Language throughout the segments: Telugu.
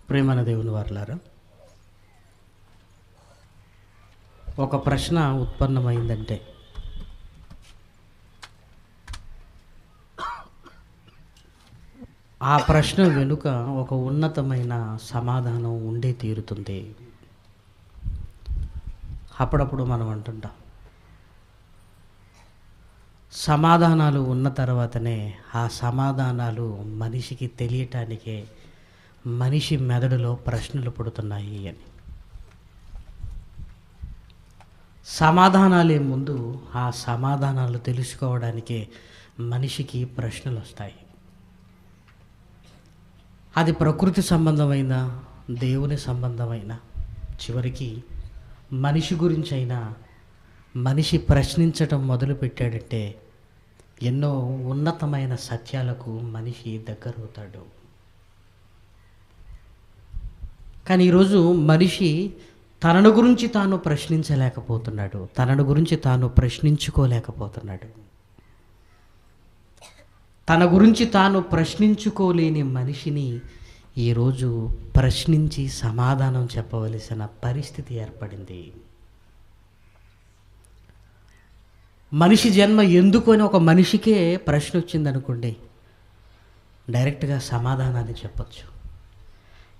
ప్రేమన దేవుని వారలారా, ఒక ప్రశ్న ఉత్పన్నమైందంటే ఆ ప్రశ్న వెనుక ఒక ఉన్నతమైన సమాధానం ఉండే తీరుతుంది. అప్పుడప్పుడు మనం అంటుంటాం, సమాధానాలు ఉన్న తర్వాతనే ఆ సమాధానాలు మనిషికి తెలియటానికే మనిషి మెదడులో ప్రశ్నలు పుడుతున్నాయి అని. సమాధానాలే ముందు ఆ సమాధానాలు తెలుసుకోవడానికే మనిషికి ప్రశ్నలు వస్తాయి. అది ప్రకృతి సంబంధమైన, దేవుని సంబంధమైన, చివరికి మనిషి గురించి అయినా మనిషి ప్రశ్నించటం మొదలుపెట్టాడంటే ఎన్నో ఉన్నతమైన సత్యాలకు మనిషి దగ్గరవుతాడు. కానీ ఈరోజు మనిషి తనను గురించి తాను ప్రశ్నించలేకపోతున్నాడు, తనను గురించి తాను ప్రశ్నించుకోలేకపోతున్నాడు. తన గురించి తాను ప్రశ్నించుకోలేని మనిషిని ఈరోజు ప్రశ్నించి సమాధానం చెప్పవలసిన పరిస్థితి ఏర్పడింది. మనిషి జన్మ ఎందుకు అని ఒక మనిషికే ప్రశ్న వచ్చిందనుకోండి, డైరెక్ట్గా సమాధానాన్ని చెప్పచ్చు.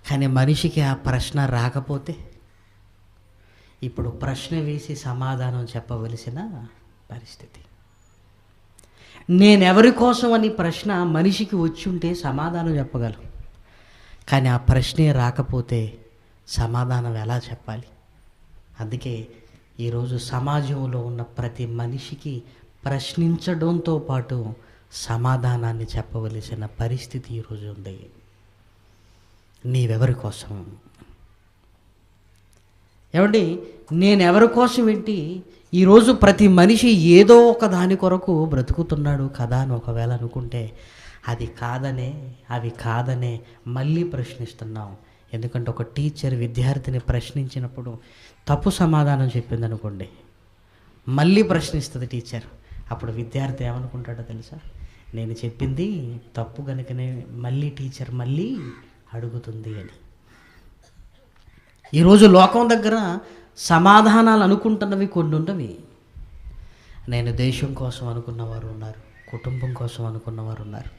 కానీ మనిషికి ఆ ప్రశ్న రాకపోతే ఇప్పుడు ప్రశ్న వేసి సమాధానం చెప్పవలసిన పరిస్థితి. నేనెవరి కోసం అని ప్రశ్న మనిషికి వచ్చి ఉంటే సమాధానం చెప్పగలం, కానీ ఆ ప్రశ్నే రాకపోతే సమాధానం ఎలా చెప్పాలి? అందుకే ఈరోజు సమాజంలో ఉన్న ప్రతి మనిషికి ప్రశ్నించడంతో పాటు సమాధానాన్ని చెప్పవలసిన పరిస్థితి ఈరోజు ఉంది. నీవెవరి కోసం? ఏమండి, నేనెవరి కోసం ఏంటి? ఈరోజు ప్రతి మనిషి ఏదో ఒక దాని కొరకు బ్రతుకుతున్నాడు కదా అని ఒకవేళ అనుకుంటే అవి కాదనే మళ్ళీ ప్రశ్నిస్తున్నాం. ఎందుకంటే ఒక టీచర్ విద్యార్థిని ప్రశ్నించినప్పుడు తప్పు సమాధానం చెప్పింది అనుకోండి, మళ్ళీ ప్రశ్నిస్తుంది టీచర్. అప్పుడు విద్యార్థి ఏమనుకుంటాడో తెలుసా? నేను చెప్పింది తప్పు కనుకనే మళ్ళీ టీచర్ మళ్ళీ అడుగుతుంది అని. ఈరోజు లోకం దగ్గర సమాధానాలు అనుకుంటున్నవి కొన్ని ఉన్నవి. నేను దేశం కోసం అనుకున్నవారు ఉన్నారు, కుటుంబం కోసం అనుకున్నవారు ఉన్నారు,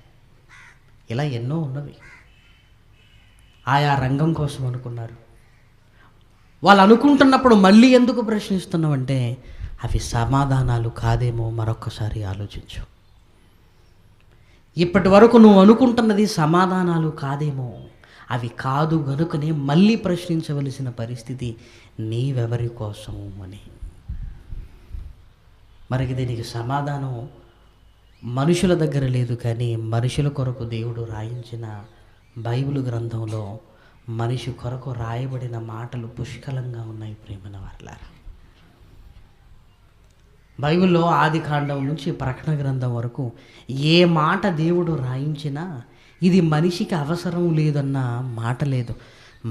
ఇలా ఎన్నో ఉన్నవి. ఆయా రంగం కోసం అనుకున్నారు. వాళ్ళు అనుకుంటున్నప్పుడు మళ్ళీ ఎందుకు ప్రశ్నిస్తున్నామంటే అవి సమాధానాలు కాదేమో మరొక్కసారి ఆలోచించు. ఇప్పటి వరకు నువ్వు అనుకుంటున్నది సమాధానాలు కాదేమో, అవి కాదు గనుకనే మళ్ళీ ప్రశ్నించవలసిన పరిస్థితి నీవెవరి కోసము అని. మరి దీనికి సమాధానం మనుషుల దగ్గర లేదు, కానీ మనుషుల కొరకు దేవుడు రాయించిన బైబిల్ గ్రంథంలో మనిషి కొరకు రాయబడిన మాటలు పుష్కలంగా ఉన్నాయి. ప్రేమన వారలారా, బైబిల్లో ఆది కాండం నుంచి ప్రకటన గ్రంథం వరకు ఏ మాట దేవుడు రాయించినా ఇది మనిషికి అవసరం లేదన్న మాట లేదు.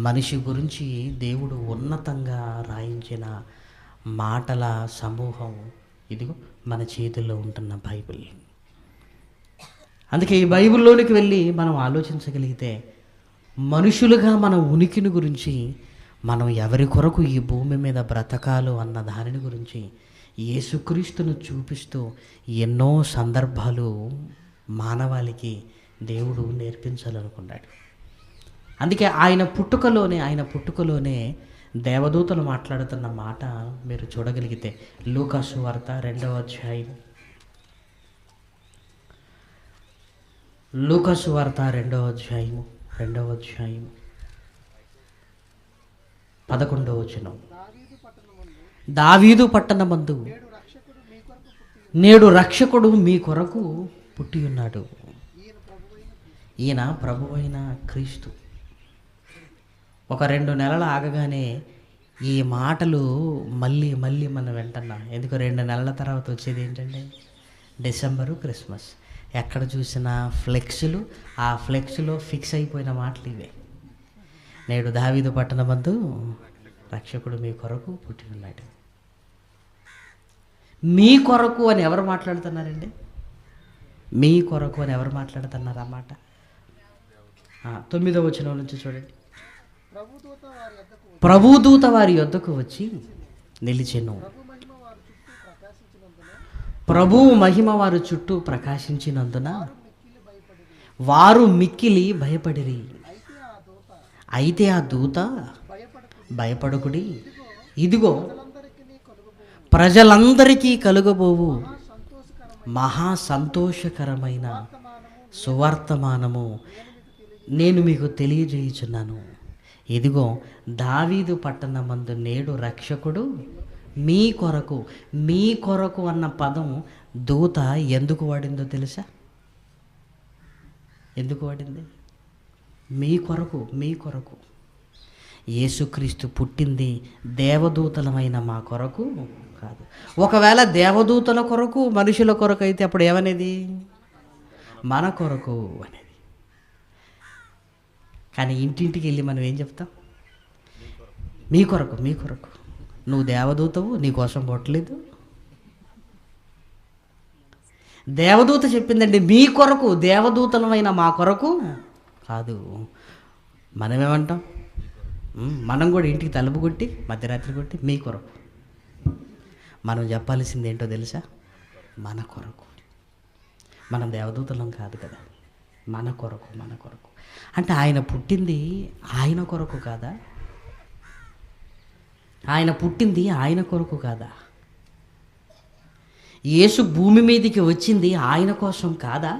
మనిషి గురించి దేవుడు ఉన్నతంగా రాయించిన మాటల సమూహం ఇదిగో మన చేతుల్లో ఉంటున్న బైబిల్. అందుకే ఈ బైబిల్లోనికి వెళ్ళి మనం ఆలోచించగలిగితే మనుషులుగా మన ఉనికిని గురించి, మనం ఎవరి కొరకు ఈ భూమి మీద బ్రతకాలో అన్న దానిని గురించి యేసుక్రీస్తును చూపిస్తూ ఎన్నో సందర్భాలు మానవాళికి దేవుడు నేర్పించాలనుకున్నాడు. అందుకే ఆయన పుట్టుకలోనే దేవదూతలు మాట్లాడుతున్న మాట మీరు చూడగలిగితే లూకాసు వార్త 2వ అధ్యాయం, లూకాసు వార్త 2వ అధ్యాయము 11వ వచనం. దావీదు పట్టణమందు నేడు రక్షకుడు మీ కొరకు పుట్టి ఉన్నాడు, ఈయన ప్రభువైన క్రీస్తు. ఒక 2 నెలలు ఆగగానే ఈ మాటలు మళ్ళీ మనం వింటున్నాం. ఎందుకు 2 నెలల తర్వాత వచ్చేది ఏంటంటే డిసెంబరు, క్రిస్మస్. ఎక్కడ చూసినా ఫ్లెక్సులు, ఆ ఫ్లెక్స్లో ఫిక్స్ అయిపోయిన మాటలు ఇవే. నేడు దావీదు పట్టణమందు రక్షకుడు మీ కొరకు పుట్టి ఉన్నాడు. మీ కొరకు అని ఎవరు మాట్లాడుతున్నారండి? మీ కొరకు అని ఎవరు మాట్లాడుతున్నారు? అన్నమాట 9వ వచనం నుంచి చూడండి. ప్రభుదూత వారి యొద్దకు వచ్చి నిలిచెను. ప్రభువు మహిమ వారు చుట్టూ ప్రకాశించినందున వారు మిక్కిలి భయపడిరి. అయితే ఆ దూత, భయపడకుడి, ఇదిగో ప్రజలందరికీ కలుగబోవు మహా సంతోషకరమైన సువర్తమానము నేను మీకు తెలియజేయుచున్నాను. ఇదిగో దావీదు పట్టణమందు నేడు రక్షకుడు మీ కొరకు. మీ కొరకు అన్న పదం దూత ఎందుకు వాడిందో తెలుసా? ఎందుకు వాడింది? మీ కొరకు, మీ కొరకు. యేసుక్రీస్తు పుట్టింది దేవదూతలమైన మా కొరకు కాదు. ఒకవేళ దేవదూతల కొరకు, మనుషుల కొరకు అయితే అప్పుడు ఏమనేది? మన కొరకు అనేది. కానీ ఇంటింటికి వెళ్ళి మనం ఏం చెప్తాం? మీ కొరకు, మీ కొరకు. నువ్వు దేవదూతవు, నీ కోసం పుట్టలేదు. దేవదూత చెప్పిందండి మీ కొరకు, దేవదూతలమైన మా కొరకు కాదు. మనమేమంటాం? మనం కూడా ఇంటికి తలుపు కొట్టి, మధ్యరాత్రి కొట్టి మీ కొరకు. మనం చెప్పాల్సింది ఏంటో తెలుసా? మన కొరకు. మనం దేవదూతలం కాదు కదా, మన కొరకు, మన కొరకు. అంటే ఆయన పుట్టింది ఆయన కొరకు కాదా? ఆయన పుట్టింది ఆయన కొరకు కాదా? యేసు భూమి మీదకి వచ్చింది ఆయన కోసం కాదా?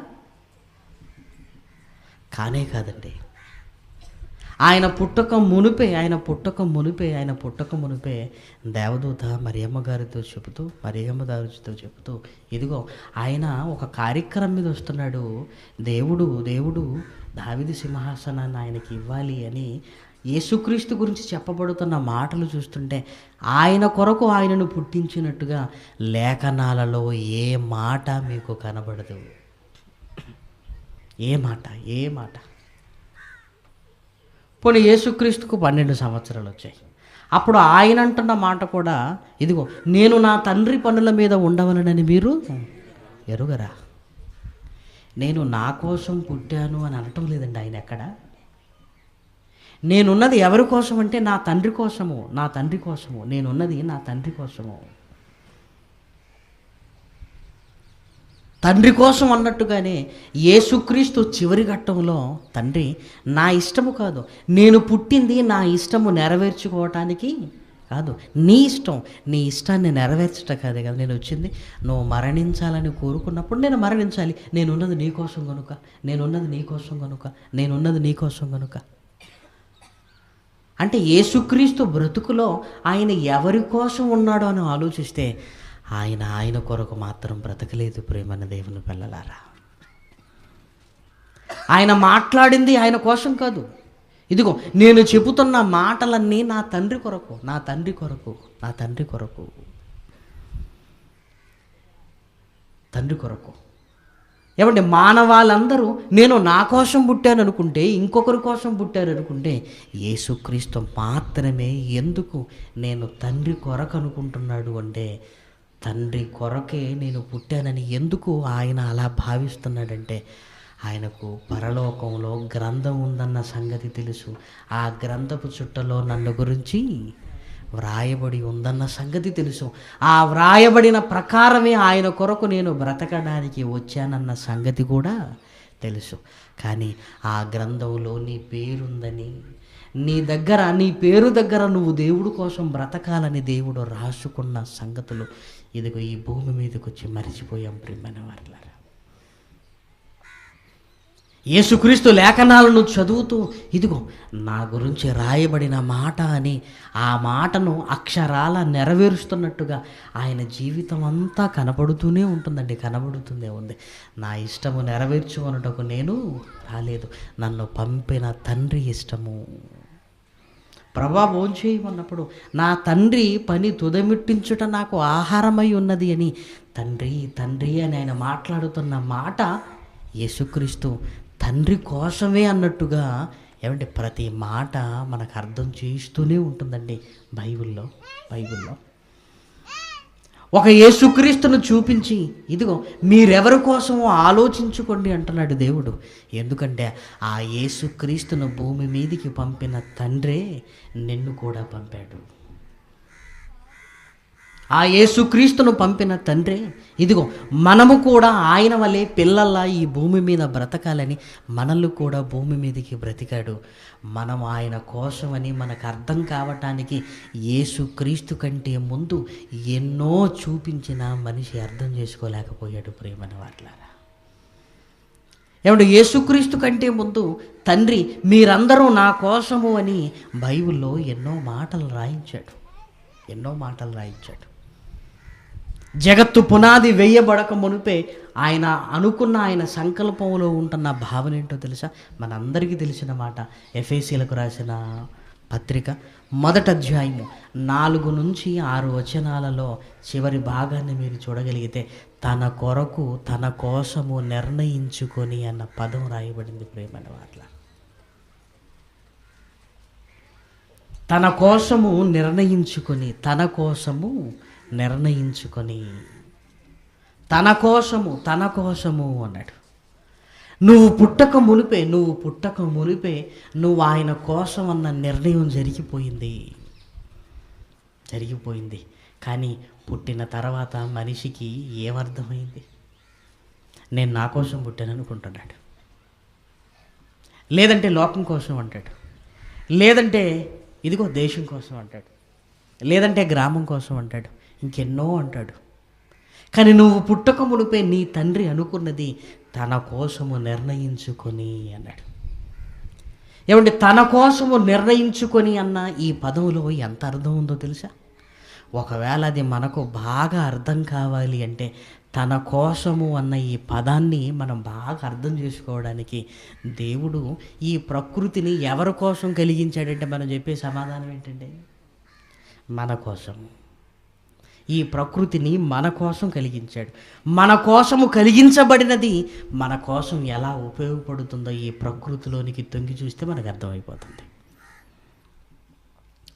కానే కాదండి. ఆయన పుట్టక మునుపే దేవదూత మరియమ్మ గారితో చెబుతూ, ఇదిగో ఆయన ఒక కార్యక్రమం మీద వస్తున్నాడు. దేవుడు దావీదు సింహాసనాన్ని ఆయనకి ఇవ్వాలి అని యేసుక్రీస్తు గురించి చెప్పబడుతున్న మాటలు చూస్తుంటే ఆయన కొరకు ఆయనను పుట్టించినట్టుగా లేఖనాలలో ఏ మాట మీకు కనబడదు. ఏ మాట. పోనీ యేసుక్రీస్తుకు 12 సంవత్సరాలు వచ్చాయి. అప్పుడు ఆయన అంటున్న మాట కూడా, ఇదిగో నేను నా తండ్రి పనుల మీద ఉండవలనని మీరు ఎరుగరా. నేను నా కోసం పుట్టాను అని అనటం లేదండి ఆయన ఎక్కడ. నేనున్నది ఎవరి కోసం అంటే నా తండ్రి కోసము. నేనున్నది నా తండ్రి కోసము. తండ్రి కోసం అన్నట్టుగానే యేసుక్రీస్తు చివరి ఘట్టంలో, తండ్రి నా ఇష్టము కాదు, నేను పుట్టింది నా ఇష్టము నెరవేర్చుకోవటానికి కాదు, నీ ఇష్టాన్ని నెరవేర్చట కాదే కదా నేను వచ్చింది. నువ్వు మరణించాలని కోరుకున్నప్పుడు నేను మరణించాలి. నేనున్నది నీ కోసం గనుక. అంటే యేసుక్రీస్తు బ్రతుకులో ఆయన ఎవరి కోసం ఉన్నాడో అని ఆలోచిస్తే ఆయన కొరకు మాత్రం బ్రతకలేదు. ప్రేమన్న దేవుని పిల్లలారా, ఆయన మాట్లాడింది ఆయన కోసం కాదు. ఇదిగో నేను చెబుతున్న మాటలన్నీ నా తండ్రి కొరకు. ఏమంటే మానవాళ్ళందరూ నేను నా కోసం పుట్టాను అనుకుంటే, ఇంకొకరి కోసం పుట్టారు అనుకుంటే, యేసుక్రీస్తు మాత్రమే ఎందుకు నేను తండ్రి కొరకు అనుకుంటున్నాడు అంటే, తండ్రి కొరకే నేను పుట్టానని ఎందుకు ఆయన అలా భావిస్తున్నాడంటే, ఆయనకు పరలోకంలో గ్రంథం ఉందన్న సంగతి తెలుసు. ఆ గ్రంథపు చుట్టలో నన్ను గురించి వ్రాయబడి ఉందన్న సంగతి తెలుసు. ఆ వ్రాయబడిన ప్రకారమే ఆయన కొరకు నేను బ్రతకడానికి వచ్చానన్న సంగతి కూడా తెలుసు. కానీ ఆ గ్రంథంలో నీ పేరుందని, నీ పేరు దగ్గర నువ్వు దేవుడు కోసం బ్రతకాలని దేవుడు రాసుకున్న సంగతులు ఇదిగో ఈ భూమి మీదకి వచ్చి మరిచిపోయాం. ప్రియమైన వారలారా, యేసుక్రీస్తు లేఖనాలను చదువుతూ ఇదిగో నా గురించి రాయబడిన మాట అని ఆ మాటను అక్షరాల నెరవేరుస్తున్నట్టుగా ఆయన జీవితం అంతా కనబడుతూనే ఉంది. నా ఇష్టము నెరవేర్చు అనుటకు నేను రాలేదు, నన్ను పంపిన తండ్రి ఇష్టము. ప్రభా భోంచేయమన్నప్పుడు నా తండ్రి పని తుదమిట్టించుట నాకు ఆహారమై ఉన్నది అని తండ్రి అని ఆయన మాట్లాడుతున్న మాట యేసుక్రీస్తు తండ్రి కోసమే అన్నట్టుగా ఏమంటే ప్రతి మాట మనకు అర్థం చేస్తూనే ఉంటుందండి బైబిల్లో. ఒక యేసుక్రీస్తును చూపించి ఇదిగో మీరెవరి కోసమో ఆలోచించుకోండి అంటున్నాడు దేవుడు. ఎందుకంటే ఆ యేసుక్రీస్తును భూమి మీదికి పంపిన తండ్రే నిన్ను కూడా పంపాడు. ఆ యేసుక్రీస్తును పంపిన తండ్రే ఇదిగో మనము కూడా ఆయన వలె పిల్లల్లా ఈ భూమి మీద బ్రతకాలని మనల్ని కూడా భూమి మీదకి బ్రతికాడు. మనం ఆయన కోసమని మనకు అర్థం కావటానికి యేసుక్రీస్తు కంటే ముందు ఎన్నో చూపించిన మనిషి అర్థం చేసుకోలేకపోయాడు. ప్రియమైన వాట్లారా, ఏమంటే యేసుక్రీస్తు కంటే ముందు తండ్రి మీరందరూ నా కోసము అని బైబిల్లో ఎన్నో మాటలు రాయించాడు. జగత్తు పునాది వేయబడక మునిపే ఆయన అనుకున్న ఆయన సంకల్పంలో ఉంటున్న భావన ఏంటో తెలుసా? మనందరికీ తెలిసిన మాట. ఎఫెసీయులకు రాసిన పత్రిక 1వ అధ్యాయము 4 నుంచి 6 వచనాలలో చివరి భాగాన్ని మీరు చూడగలిగితే తన కొరకు తన కోసము నిర్ణయించుకొని అన్న పదం రాయబడింది. ప్రేమైన వాట్ల తన కోసము నిర్ణయించుకొని తన కోసము అన్నాడు. నువ్వు పుట్టక మునిపే నువ్వు ఆయన కోసం అన్న నిర్ణయం జరిగిపోయింది. కానీ పుట్టిన తర్వాత మనిషికి ఏమర్థమైంది? నేను నా కోసం పుట్టాను అనుకుంటున్నాడు, లేదంటే లోకం కోసం అంటాడు, లేదంటే ఇదిగో దేశం కోసం అంటాడు, లేదంటే గ్రామం కోసం అంటాడు, ఇంకెన్నో అంటాడు. కానీ నువ్వు పుట్టక మునిపే నీ తండ్రి అనుకున్నది తన కోసము నిర్ణయించుకొని అన్నాడు. ఏమంటే తన కోసము నిర్ణయించుకొని అన్న ఈ పదంలో ఎంత అర్థం ఉందో తెలుసా? ఒకవేళ అది మనకు బాగా అర్థం కావాలి అంటే తన కోసము అన్న ఈ పదాన్ని మనం బాగా అర్థం చేసుకోవడానికి దేవుడు ఈ ప్రకృతిని ఎవరి కోసం కలిగించాడంటే మనం చెప్పే సమాధానం ఏంటంటే మన కోసం. ఈ ప్రకృతిని మన కోసం కలిగించాడు. మన కోసము కలిగించబడినది మన కోసం ఎలా ఉపయోగపడుతుందో ఈ ప్రకృతిలోనికి తొంగి చూస్తే మనకు అర్థమైపోతుంది.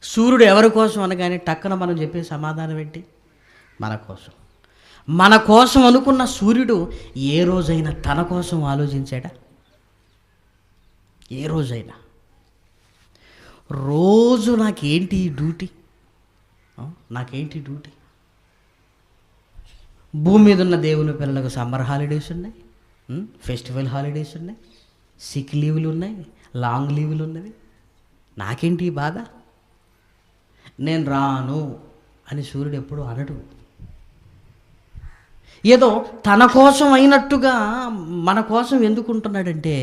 సూర్యుడు ఎవరి కోసం అనగానే టక్కన మనం చెప్పే సమాధానం ఏంటి? మన కోసం. మన కోసం అనుకున్న సూర్యుడు ఏ రోజైనా తన కోసం ఆలోచించాడా? ఏ రోజైనా? రోజు నాకేంటి డ్యూటీ? భూమి మీద ఉన్న దేవుని పిల్లలకు సమ్మర్ హాలిడేస్ ఉన్నాయి, ఫెస్టివల్ హాలిడేస్ ఉన్నాయి, సిక్ లీవ్లు ఉన్నాయి, లాంగ్ లీవ్లు ఉన్నవి. నాకేంటి బాధ? నేను రాను అని సూర్యుడు ఎప్పుడు అనడు. ఏదో తన కోసం అయినట్టుగా మన కోసం ఎందుకుంటున్నాడంటే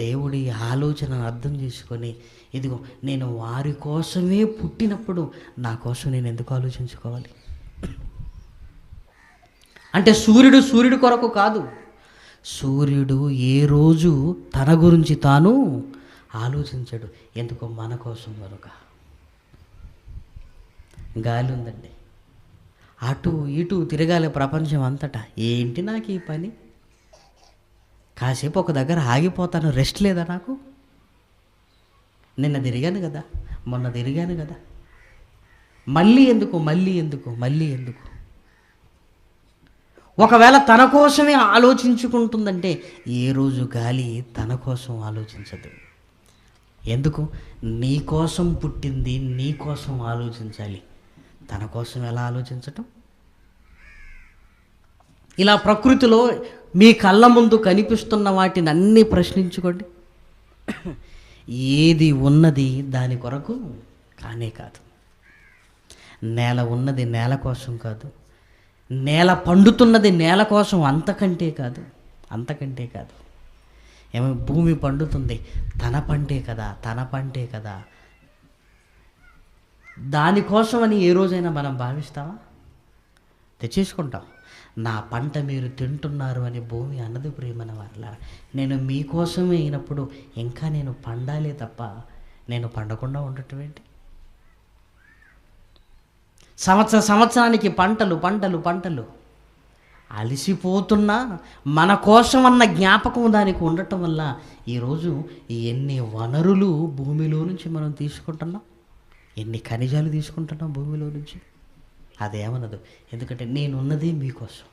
దేవుడి ఆలోచనను అర్థం చేసుకొని ఇదిగో నేను వారి కోసమే పుట్టినప్పుడు నా కోసం నేను ఎందుకు ఆలోచించుకోవాలి? అంటే సూర్యుడు కొరకు కాదు. సూర్యుడు ఏ రోజు తన గురించి తాను ఆలోచించాడు. ఎందుకో మన కోసం కనుక. గాలి ఉందండి, అటు ఇటు తిరగాలి ప్రపంచం అంతటా. ఏంటి నాకు ఈ పని? కాసేపు ఒక దగ్గర ఆగిపోతాను, రెస్ట్ లేదా నాకు? నిన్న తిరిగాను కదా, మొన్న తిరిగాను కదా, మళ్ళీ ఎందుకు? ఒకవేళ తన కోసమే ఆలోచించుకుంటుందంటే ఏ రోజు గాలి తన కోసం ఆలోచించదు. ఎందుకు? నీ కోసం పుట్టింది, నీ కోసం ఆలోచించాలి. తన కోసం ఎలా ఆలోచించటం? ఇలా ప్రకృతిలో మీ కళ్ళ ముందు కనిపిస్తున్న వాటిని అన్నీ ప్రశ్నించుకోండి. ఏది ఉన్నది దాని కొరకు కానే కాదు. నేల ఉన్నది నేల కోసం కాదు, నేల పండుతున్నది నేల కోసం అంతకంటే కాదు. ఏమో భూమి పండుతుంది తన పంటే కదా. దానికోసమని ఏ రోజైనా మనం భావిస్తామా? తెచ్చేసుకుంటాం. నా పంట మీరు తింటున్నారు అని భూమి అన్నది. ప్రియమైన వాళ్ళ, నేను మీకోసమే అయినప్పుడు ఇంకా నేను పండాలే తప్ప నేను పండకుండా ఉండటం ఏంటి? సంవత్సరానికి పంటలు అలసిపోతున్నా మన కోసం అన్న జ్ఞాపకం దానికి ఉండటం వల్ల ఈరోజు ఎన్ని వనరులు భూమిలో నుంచి మనం తీసుకుంటున్నాం, ఎన్ని ఖనిజాలు తీసుకుంటున్నాం భూమిలో నుంచి. అదేమనదు. ఎందుకంటే నేనున్నదే మీకోసం,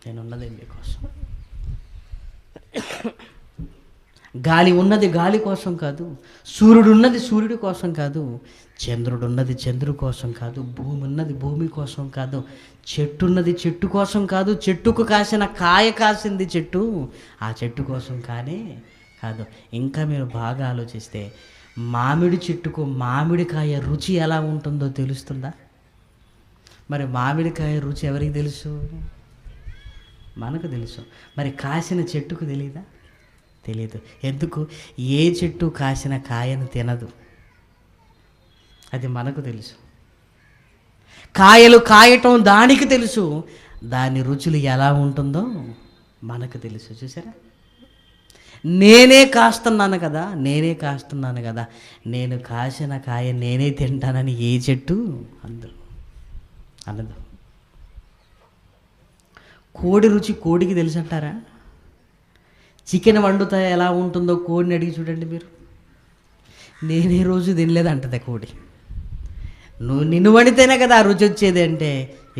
నేనున్నదే మీకోసం. గాలి ఉన్నది గాలి కోసం కాదు, సూర్యుడు ఉన్నది సూర్యుడి కోసం కాదు, చంద్రుడు ఉన్నది చంద్రుడి కోసం కాదు, భూమి ఉన్నది భూమి కోసం కాదు, చెట్టు ఉన్నది చెట్టు కోసం కాదు, చెట్టుకు కాసిన కాయ కాసింది చెట్టు ఆ చెట్టు కోసం కానే కాదు. ఇంకా మీరు బాగా ఆలోచిస్తే మామిడి చెట్టుకు మామిడికాయ రుచి ఎలా ఉంటుందో తెలుస్తుందా? మరి మామిడికాయ రుచి ఎవరికి తెలుసు? మనకు తెలుసు. మరి కాసిన చెట్టుకు తెలియదా? తెలియదు. ఎందుకు? ఏ చెట్టు కాసిన కాయను తినదు, అది మనకు తెలుసు. కాయలు కాయటం దానికి తెలుసు, దాని రుచులు ఎలా ఉంటుందో మనకు తెలుసు. చూసారా? నేనే కాస్తున్నాను కదా, నేను కాసిన కాయ నేనే తింటానని ఏ చెట్టు అనదు. కోడి రుచి కోడికి తెలుసు అంటారా? చికెన్ వండుతా ఎలా ఉంటుందో కోడిని అడిగి చూడండి మీరు. నేనే రోజు తినలేదంటది కోడి. నిన్ను వండితేనే కదా ఆ రుచి వచ్చేది అంటే,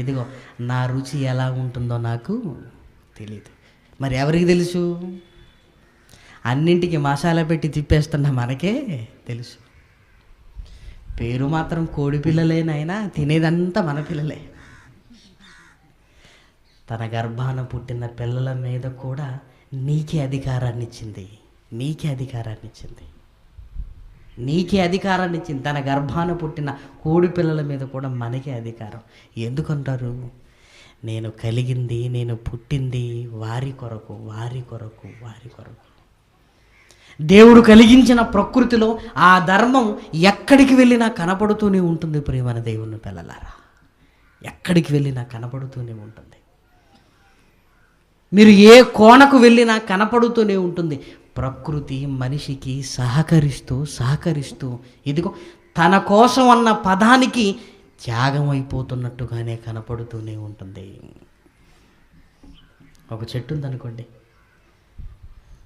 ఇదిగో నా రుచి ఎలా ఉంటుందో నాకు తెలియదు. మరి ఎవరికి తెలుసు? అన్నింటికి మసాలా పెట్టి తిప్పేస్తున్న మనకే తెలుసు. పేరు మాత్రం కోడి పిల్లలేనైనా తినేదంతా మన పిల్లలే. తన గర్భాన పుట్టిన పిల్లల మీద కూడా నీకే అధికారాన్ని ఇచ్చింది. తన గర్భాన పుట్టిన కోడి పిల్లల మీద కూడా మనకే అధికారం. ఎందుకంటారు? నేను కలిగింది, నేను పుట్టింది వారి కొరకు. దేవుడు కలిగించిన ప్రకృతిలో ఆ ధర్మం ఎక్కడికి వెళ్ళినా కనపడుతూనే ఉంటుంది. ప్రియమైన దేవుని పిల్లలారా, ఎక్కడికి వెళ్ళినా కనపడుతూనే ఉంటుంది. మీరు ఏ కోణకు వెళ్ళినా కనపడుతూనే ఉంటుంది. ప్రకృతి మనిషికి సహకరిస్తూ ఇదిగో తన కోసం అన్న పదానికి త్యాగం అయిపోతున్నట్టుగానే కనపడుతూనే ఉంటుంది. ఒక చెట్టు ఉందనుకోండి,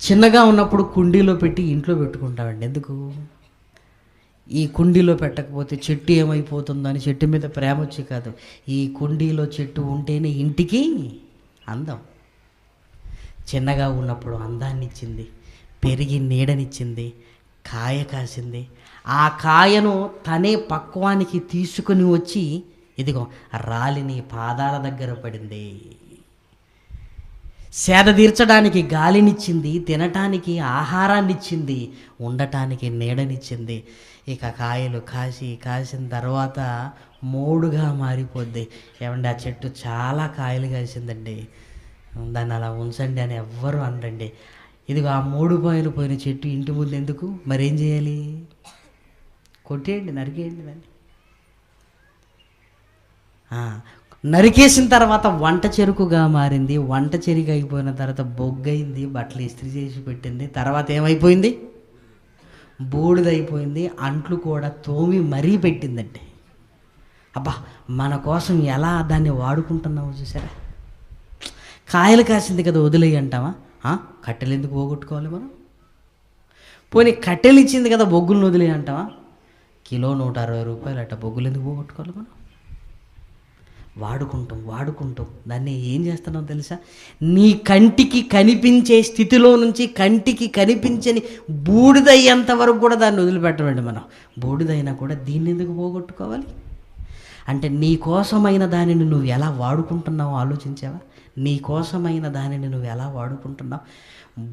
చిన్నగా ఉన్నప్పుడు కుండీలో పెట్టి ఇంట్లో పెట్టుకుంటామండి. ఎందుకు? ఈ కుండీలో పెట్టకపోతే చెట్టు ఏమైపోతుందని చెట్టు మీద ప్రేమ వచ్చి కాదు, ఈ కుండీలో చెట్టు ఉంటేనే ఇంటికి అందం. చిన్నగా ఉన్నప్పుడు అందాన్ని ఇచ్చింది, పెరిగి నీడనిచ్చింది, కాయ కాసింది. ఆ కాయను తనే పక్వానికి తీసుకుని వచ్చి ఇదిగో రాలిని పాదాల దగ్గర పడింది. సేద తీర్చడానికి గాలినిచ్చింది, తినటానికి ఆహారాన్ని ఇచ్చింది, ఉండటానికి నీడనిచ్చింది. ఇక కాయలు కాసిన తర్వాత మోడుగా మారిపోద్ది. ఏమండి, ఆ చెట్టు చాలా కాయలు కాసిందండి, దాన్ని అలా ఉంచండి అని ఎవ్వరు అనరండి. ఇదిగో ఆ పోయిన చెట్టు ఇంటి ముందు ఎందుకు? మరేం చేయాలి? కొట్టేయండి, నరికేయండి దాన్ని. నరికేసిన తర్వాత వంట చెరుకుగా మారింది. వంట చెరుకు అయిపోయిన తర్వాత బొగ్గయింది, బట్టలు ఇస్త్రీ చేసి పెట్టింది. తర్వాత ఏమైపోయింది? బూడిదైపోయింది. అంట్లు కూడా తోమి మరీ పెట్టిందండి. అబ్బా, మన కోసం ఎలా దాన్ని వాడుకుంటున్నాము చూసారా? కాయలు కాసింది కదా వదిలేయి అంటావా? కట్టెలు ఎందుకు పోగొట్టుకోవాలి మనం? పోనీ కట్టెలు ఇచ్చింది కదా బొగ్గులను వదిలేయి అంటావా? కిలో 160 రూపాయలు అట్ట బొగ్గులు ఎందుకు పోగొట్టుకోవాలి మనం? వాడుకుంటాం దాన్ని ఏం చేస్తున్నాం తెలుసా? నీ కంటికి కనిపించే స్థితిలో నుంచి కంటికి కనిపించని బూడిదయ్యేంత వరకు కూడా దాన్ని వదిలిపెట్టమండి మనం. బూడిదైనా కూడా దీన్ని ఎందుకు పోగొట్టుకోవాలి? అంటే నీ కోసమైన దానిని నువ్వు ఎలా వాడుకుంటున్నావో ఆలోచించావా? నీ కోసమైన దానిని నువ్వు ఎలా వాడుకుంటున్నావు?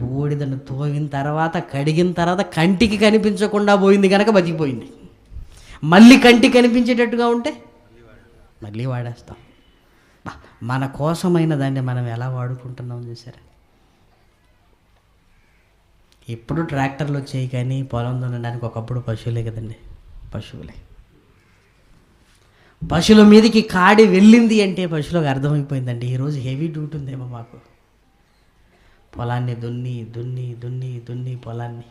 బూడిదను తోగిన తర్వాత, కడిగిన తర్వాత కంటికి కనిపించకుండా పోయింది కనుక బతికిపోయింది. మళ్ళీ కంటికి కనిపించేటట్టుగా ఉంటే మళ్ళీ వాడేస్తాం. మన కోసమైన దాన్ని మనం ఎలా వాడుకుంటున్నాం చూసారా? ఇప్పుడు ట్రాక్టర్లు వచ్చాయి, కానీ పొలం దున్నడానికి ఒకప్పుడు పశువులే కదండి. పశువుల మీదకి కాడి వెళ్ళింది అంటే పశువులకు అర్థమైపోయిందండి, ఈరోజు హెవీ డ్యూటీ ఉందేమో మాకు. పొలాన్ని దున్ని పొలాన్ని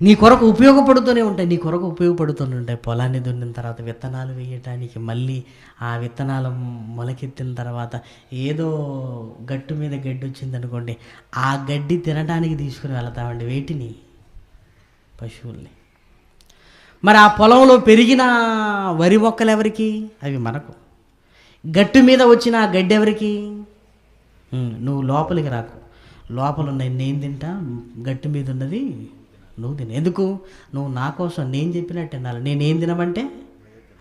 నీ కొరకు ఉపయోగపడుతూనే ఉంటాయి. పొలాన్ని దున్నిన తర్వాత విత్తనాలు వేయటానికి, మళ్ళీ ఆ విత్తనాలు మొలకెత్తిన తర్వాత ఏదో గట్టు మీద గడ్డి వచ్చిందనుకోండి, ఆ గడ్డి తినడానికి తీసుకుని వెళతామండి. వేటిని? పశువుల్ని. మరి ఆ పొలంలో పెరిగిన వరి మొక్కలు ఎవరికి? అవి మనకు. గట్టు మీద వచ్చిన ఆ గడ్డి ఎవరికి? నువ్వు లోపలికి రాకు, లోపల ఉన్నాయి నేను తింటా, గట్టు మీద ఉన్నది నువ్వు తిన. ఎందుకు? నువ్వు నా కోసం నేను చెప్పినట్టు తినాలి. నేనేం తినమంటే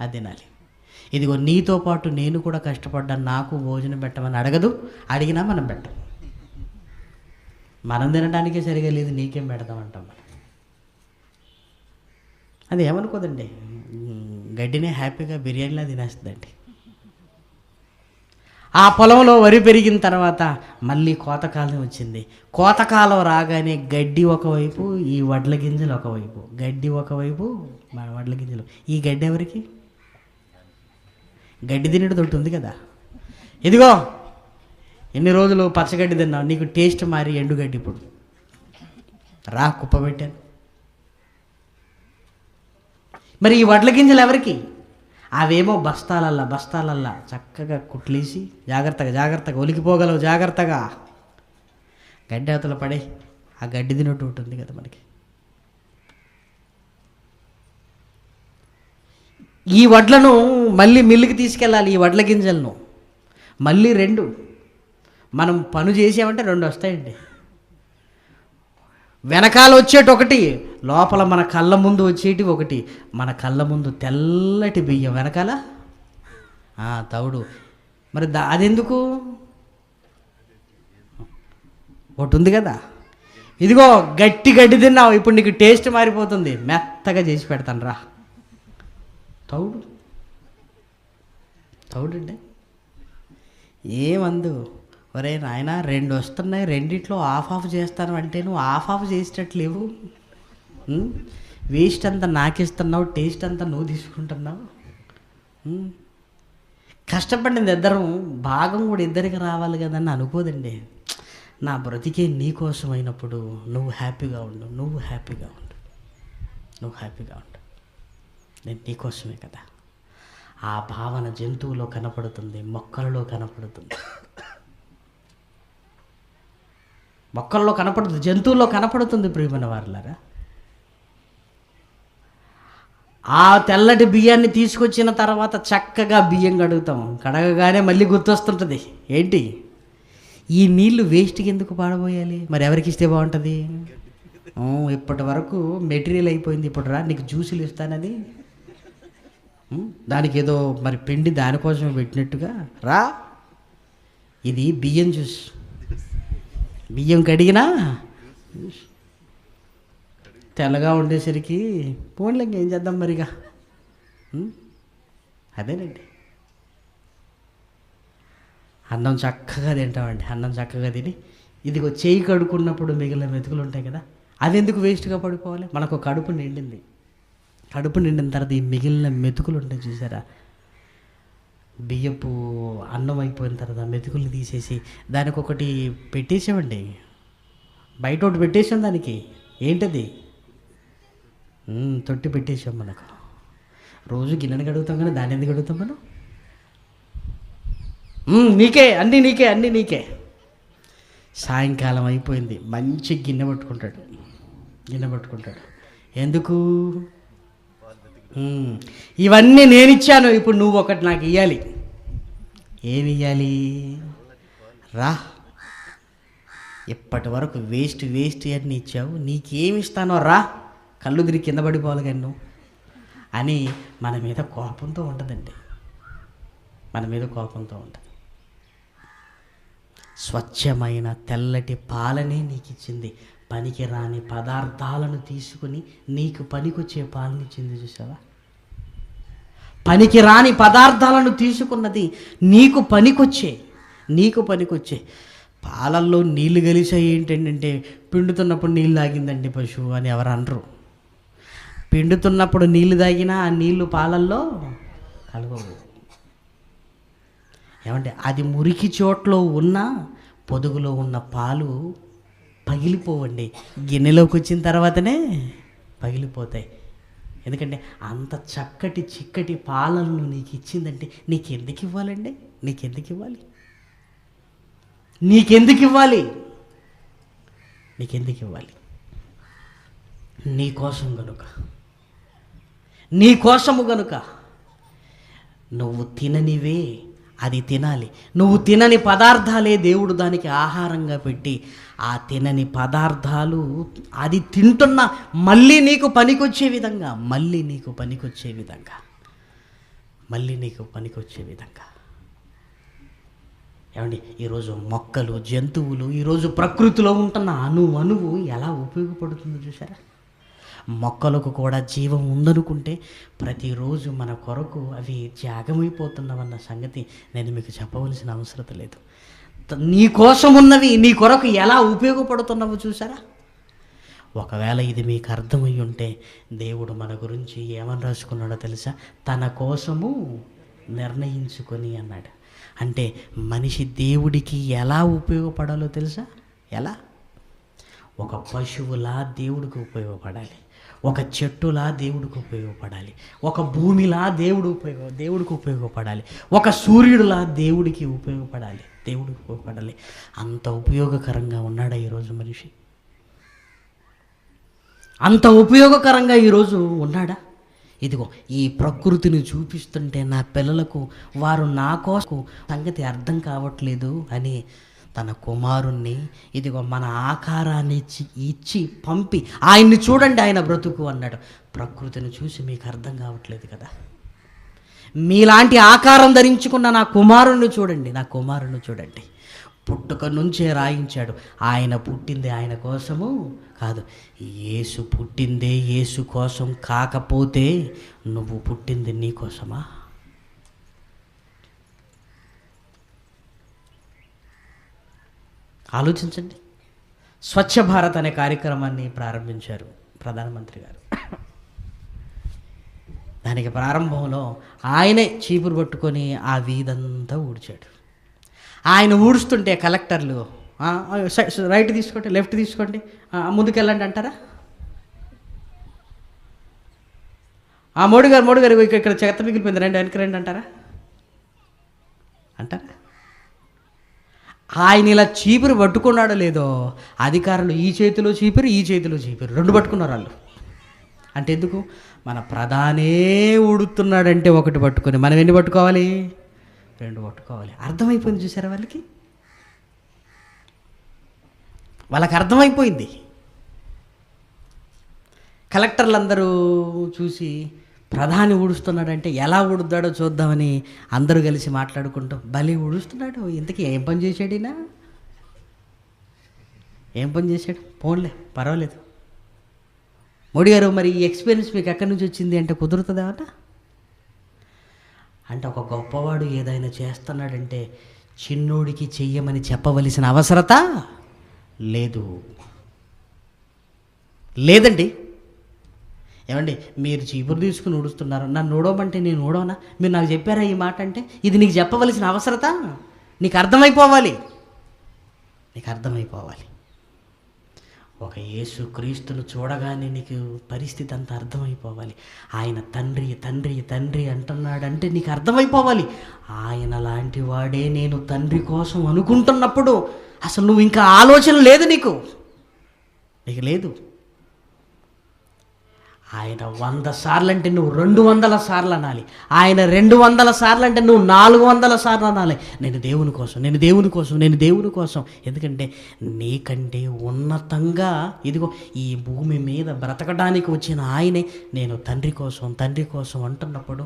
అది తినాలి. ఇదిగో నీతో పాటు నేను కూడా కష్టపడ్డాను, నాకు భోజనం పెట్టమని అడగదు, అడిగినా మనం పెట్టం. మనం తినడానికే సరిగా లేదు, నీకేం పెడతామంటాం మనం. అది ఏమనుకోదండి, గడ్డినే హ్యాపీగా బిర్యానీలా తినేస్తుందండి. ఆ పొలంలో వరి పెరిగిన తర్వాత మళ్ళీ కోతకాలం వచ్చింది. కోతకాలం రాగానే గడ్డి ఒకవైపు, ఈ వడ్ల గింజలు ఒకవైపు. గడ్డి ఒకవైపు, మన వడ్ల గింజలు. ఈ గడ్డి ఎవరికి? గడ్డి తినేది ఒకటి ఉంది కదా. ఇదిగో ఎన్ని రోజులు పచ్చగడ్డి తిన్నావు, నీకు టేస్ట్ మారి ఎండుగడ్డి ఇప్పుడు రా కుప్ప పెట్టాను. మరి ఈ వడ్ల గింజలు ఎవరికి? అవేమో బస్తాలల్లా చక్కగా కుట్లేసి జాగ్రత్తగా ఒలికిపోగలవు, జాగ్రత్తగా గడ్డి అవతల పడే. ఆ గడ్డి తినట్టు ఉంటుంది కదా మనకి. ఈ వడ్లను మళ్ళీ మిల్లుకి తీసుకెళ్ళాలి. ఈ వడ్ల గింజలను మళ్ళీ 2 మనం పని చేసామంటే 2 వస్తాయండి. వెనకాల వచ్చేటి ఒకటి, లోపల మన కళ్ళ ముందు వచ్చేటి ఒకటి. మన కళ్ళ ముందు తెల్లటి బియ్యం, వెనకాల తౌడు. మరి అదెందుకు? ఒకటి ఉంది కదా. ఇదిగో గడ్డి తిన్నావు, ఇప్పుడు నీకు టేస్ట్ మారిపోతుంది, మెత్తగా చేసి పెడతాను రా. తౌడండి. ఏమందు, ఒరే నాయన 2 వస్తున్నాయి, 2 ఆఫ్ చేస్తాను అంటే నువ్వు ఆఫ్ చేసేటట్లేవు. వేస్ట్ అంతా నాకిస్తున్నావు, టేస్ట్ అంతా నువ్వు తీసుకుంటున్నావు. కష్టపడింది ఇద్దరం, భాగం కూడా ఇద్దరికి రావాలి కదని అనుకోదండి. నా బ్రతికే నీ కోసం అయినప్పుడు నువ్వు హ్యాపీగా ఉండు, నువ్వు హ్యాపీగా ఉండు. నేను నీ కోసమే కదా. ఆ భావన జంతువులో కనపడుతుంది, మొక్కలలో కనపడుతుంది. మొక్కల్లో కనపడుతుంది, జంతువుల్లో కనపడుతుంది. ప్రియమైన వారులారా, ఆ తెల్లటి బియ్యాన్ని తీసుకొచ్చిన తర్వాత చక్కగా బియ్యం కడుగుతాం. కడగగానే మళ్ళీ గుర్తొస్తుంటుంది, ఏంటి ఈ నీళ్లు వేస్ట్కి ఎందుకు పాడబోయాలి, మరి ఎవరికి ఇస్తే బాగుంటుంది? ఇప్పటి వరకు మెటీరియల్ అయిపోయింది, ఇప్పుడు రా నీకు జ్యూసులు ఇస్తానని దానికి ఏదో మరి పిండి దానికోసం పెట్టినట్టుగా రా. ఇది బియ్యం జ్యూస్, బియ్యం కడిగినా తెల్లగా ఉండేసరికి పోన్లే ఏం చేద్దాం మరిగా. అదేనండి, అన్నం చక్కగా తింటామండి. అన్నం చక్కగా తిని ఇదిగో చేయి కడుక్కున్నప్పుడు మిగిలిన మెతుకులు ఉంటాయి కదా, అవి ఎందుకు వేస్ట్గా పడిపోవాలి? మనకు కడుపు నిండింది, కడుపు నిండిన తర్వాత ఈ మిగిలిన మెతుకులు ఉంటాయి చూసారా, బియ్యపు అన్నం అయిపోయిన తర్వాత మెతుకులు తీసేసి దానికి ఒకటి పెట్టేసామండి, బయట ఒకటి పెట్టేసాం దానికి. ఏంటది? తొట్టి పెట్టేసాం. మనకు రోజు గిన్నెని కడుగుతాం కానీ దాన్ని ఎందుకు కడుగుతాం మనం? నీకే అన్నీ నీకే. సాయంకాలం అయిపోయింది, మంచి గిన్నె పట్టుకుంటాడు. ఎందుకు? ఇవన్నీ నేను ఇచ్చాను, ఇప్పుడు నువ్వు ఒకటి నాకు ఇవ్వాలి. ఏమి ఇవ్వాలి? రా, ఇప్పటి వరకు వేస్ట్ అన్ని ఇచ్చావు, నీకేమి ఇస్తానో రా, కళ్ళు తిరిగి కింద పడిపోవాలి కానీ నువ్వు అని మన మీద కోపంతో ఉంటుందండి. స్వచ్ఛమైన తెల్లటి పాలనే నీకు ఇచ్చింది, పనికి రాని పదార్థాలను తీసుకుని నీకు పనికొచ్చే పాలన ఇచ్చింది. చూసావా, పనికి రాని పదార్థాలను తీసుకున్నది నీకు పనికొచ్చే పాలల్లో నీళ్లు కలిసాయి. ఏంటంటే పిండుతున్నప్పుడు నీళ్ళు తాగిందండి పశువు అని ఎవరు అనరు. పిండుతున్నప్పుడు నీళ్లు తాగినా ఆ నీళ్లు పాలల్లో కలవవు. ఏమంటే అది మురికి చోట్లో ఉన్న పొదుగులో ఉన్న పాలు పగిలిపోవండి, గిన్నెలోకి వచ్చిన తర్వాతనే పగిలిపోతాయి. ఎందుకంటే అంత చక్కటి చిక్కటి పాలలను నీకు ఇచ్చిందంటే నీకెందుకు ఇవ్వాలండి? నీకెందుకు ఇవ్వాలి? నీ కోసం కనుక. నీ కోసము గనుక నువ్వు తిననివే అది తినాలి. నువ్వు తినని పదార్థాలే దేవుడు దానికి ఆహారంగా పెట్టి, ఆ తినని పదార్థాలు అది తింటున్నా మళ్ళీ నీకు పనికొచ్చే విధంగా, మళ్ళీ నీకు పనికొచ్చే విధంగా. ఏమండి, ఈరోజు మొక్కలు, జంతువులు, ఈరోజు ప్రకృతిలో ఉంటున్న అణువు ఎలా ఉపయోగపడుతుందో చూసారా? మొక్కలకు కూడా జీవం ఉందనుకుంటే ప్రతిరోజు మన కొరకు అవి త్యాగమైపోతున్నామన్న సంగతి నేను మీకు చెప్పవలసిన అవసరం లేదు. నీ కోసం ఉన్నవి నీ కొరకు ఎలా ఉపయోగపడుతున్నావో చూసారా? ఒకవేళ ఇది మీకు అర్థమై ఉంటే దేవుడు మన గురించి ఏమని రాసుకున్నాడో తెలుసా? తన కోసము నిర్ణయించుకొని అన్నాడు. అంటే మనిషి దేవుడికి ఎలా ఉపయోగపడాలో తెలుసా? ఎలా? ఒక పశువులా దేవుడికి ఉపయోగపడాలి, ఒక చెట్టులా దేవుడికి ఉపయోగపడాలి, ఒక భూమిలా దేవుడికి ఉపయోగపడాలి, ఒక సూర్యుడిలా దేవుడికి ఉపయోగపడాలి. అంత ఉపయోగకరంగా ఉన్నాడా ఈరోజు మనిషి? అంత ఉపయోగకరంగా ఈరోజు ఉన్నాడా? ఇదిగో ఈ ప్రకృతిని చూపిస్తుంటే నా పిల్లలకు వారు నా కోసం సంగతి అర్థం కావట్లేదు అని తన కుమారుణ్ణి ఇదిగో మన ఆకారాన్ని ఇచ్చి పంపి ఆయన్ని చూడండి ఆయన బ్రతుకు అన్నాడు. ప్రకృతిని చూసి మీకు అర్థం కావట్లేదు కదా? మీలాంటి ఆకారం ధరించుకున్న నా కుమారుణ్ణి చూడండి. పుట్టుక నుంచే రాయించాడు. ఆయన పుట్టింది ఆయన కోసము కాదు, యేసు పుట్టిందే యేసు కోసం. కాకపోతే నువ్వు పుట్టింది నీ కోసమా? ఆలోచించండి. స్వచ్ఛ భారత్ అనే కార్యక్రమాన్ని ప్రారంభించారు ప్రధానమంత్రి గారు. దానికి ప్రారంభంలో ఆయనే చీపురు పట్టుకొని ఆ వీధంతా ఊడ్చాడు. ఆయన ఊడుస్తుంటే కలెక్టర్లు రైట్ తీసుకోండి, లెఫ్ట్ తీసుకోండి, ముందుకెళ్ళండి అంటారా? మోడీ గారు ఇక్కడ చెత్త మిగిలిపోయింది, వెనక్కి రండి అంటారా? ఆయన ఇలా చీపురు పట్టుకున్నాడో లేదో, అధికారులు ఈ చేతిలో చీపురు రెండు పట్టుకున్నారు వాళ్ళు. అంటే ఎందుకు? మన ప్రధానే ఊడుతున్నాడంటే ఒకటి పట్టుకొని మనం ఎన్ని పట్టుకోవాలి? రెండు పట్టుకోవాలి. అర్థమైపోయింది చూసారా? వాళ్ళకి అర్థమైపోయింది. కలెక్టర్లందరూ చూసి ప్రధాని ఊడుస్తున్నాడంటే ఎలా ఊడుద్దాడో చూద్దామని అందరూ కలిసి మాట్లాడుకుంటూ, భలే ఊడుస్తున్నాడు, ఇంతకీ ఏం పని చేశాడు? పోన్లే పర్వాలేదు. మోడీ గారు మరి ఈ ఎక్స్పీరియన్స్ మీకు ఎక్కడి నుంచి వచ్చింది అంటే కుదురుతుందేమట? అంటే ఒక గొప్పవాడు ఏదైనా చేస్తున్నాడంటే చిన్నోడికి చెయ్యమని చెప్పవలసిన అవసరత లేదండి. ఏమండి, మీరు చీపురు తీసుకుని ఊడుస్తున్నారు, నన్ను ఊడవమంటే నేను ఊడవనా? మీరు నాకు చెప్పారా ఈ మాట? అంటే ఇది నీకు చెప్పవలసిన అవసరత నీకు అర్థమైపోవాలి. ఒక యేసు క్రీస్తును చూడగానే నీకు పరిస్థితి అంతా అర్థమైపోవాలి. ఆయన తండ్రి అంటున్నాడంటే నీకు అర్థమైపోవాలి. ఆయన లాంటి వాడే నేను తండ్రి కోసం అనుకుంటున్నప్పుడు అసలు నువ్వు ఇంకా ఆలోచన లేదు నీకు లేదు. ఆయన 100 సార్లు అంటే నువ్వు 200 సార్లు అనాలి. ఆయన 200 సార్లు అంటే నువ్వు 400 సార్లు అనాలి. నేను దేవుని కోసం. ఎందుకంటే నీకంటే ఉన్నతంగా ఇదిగో ఈ భూమి మీద బ్రతకడానికి వచ్చిన ఆయనే నేను తండ్రి కోసం అంటున్నప్పుడు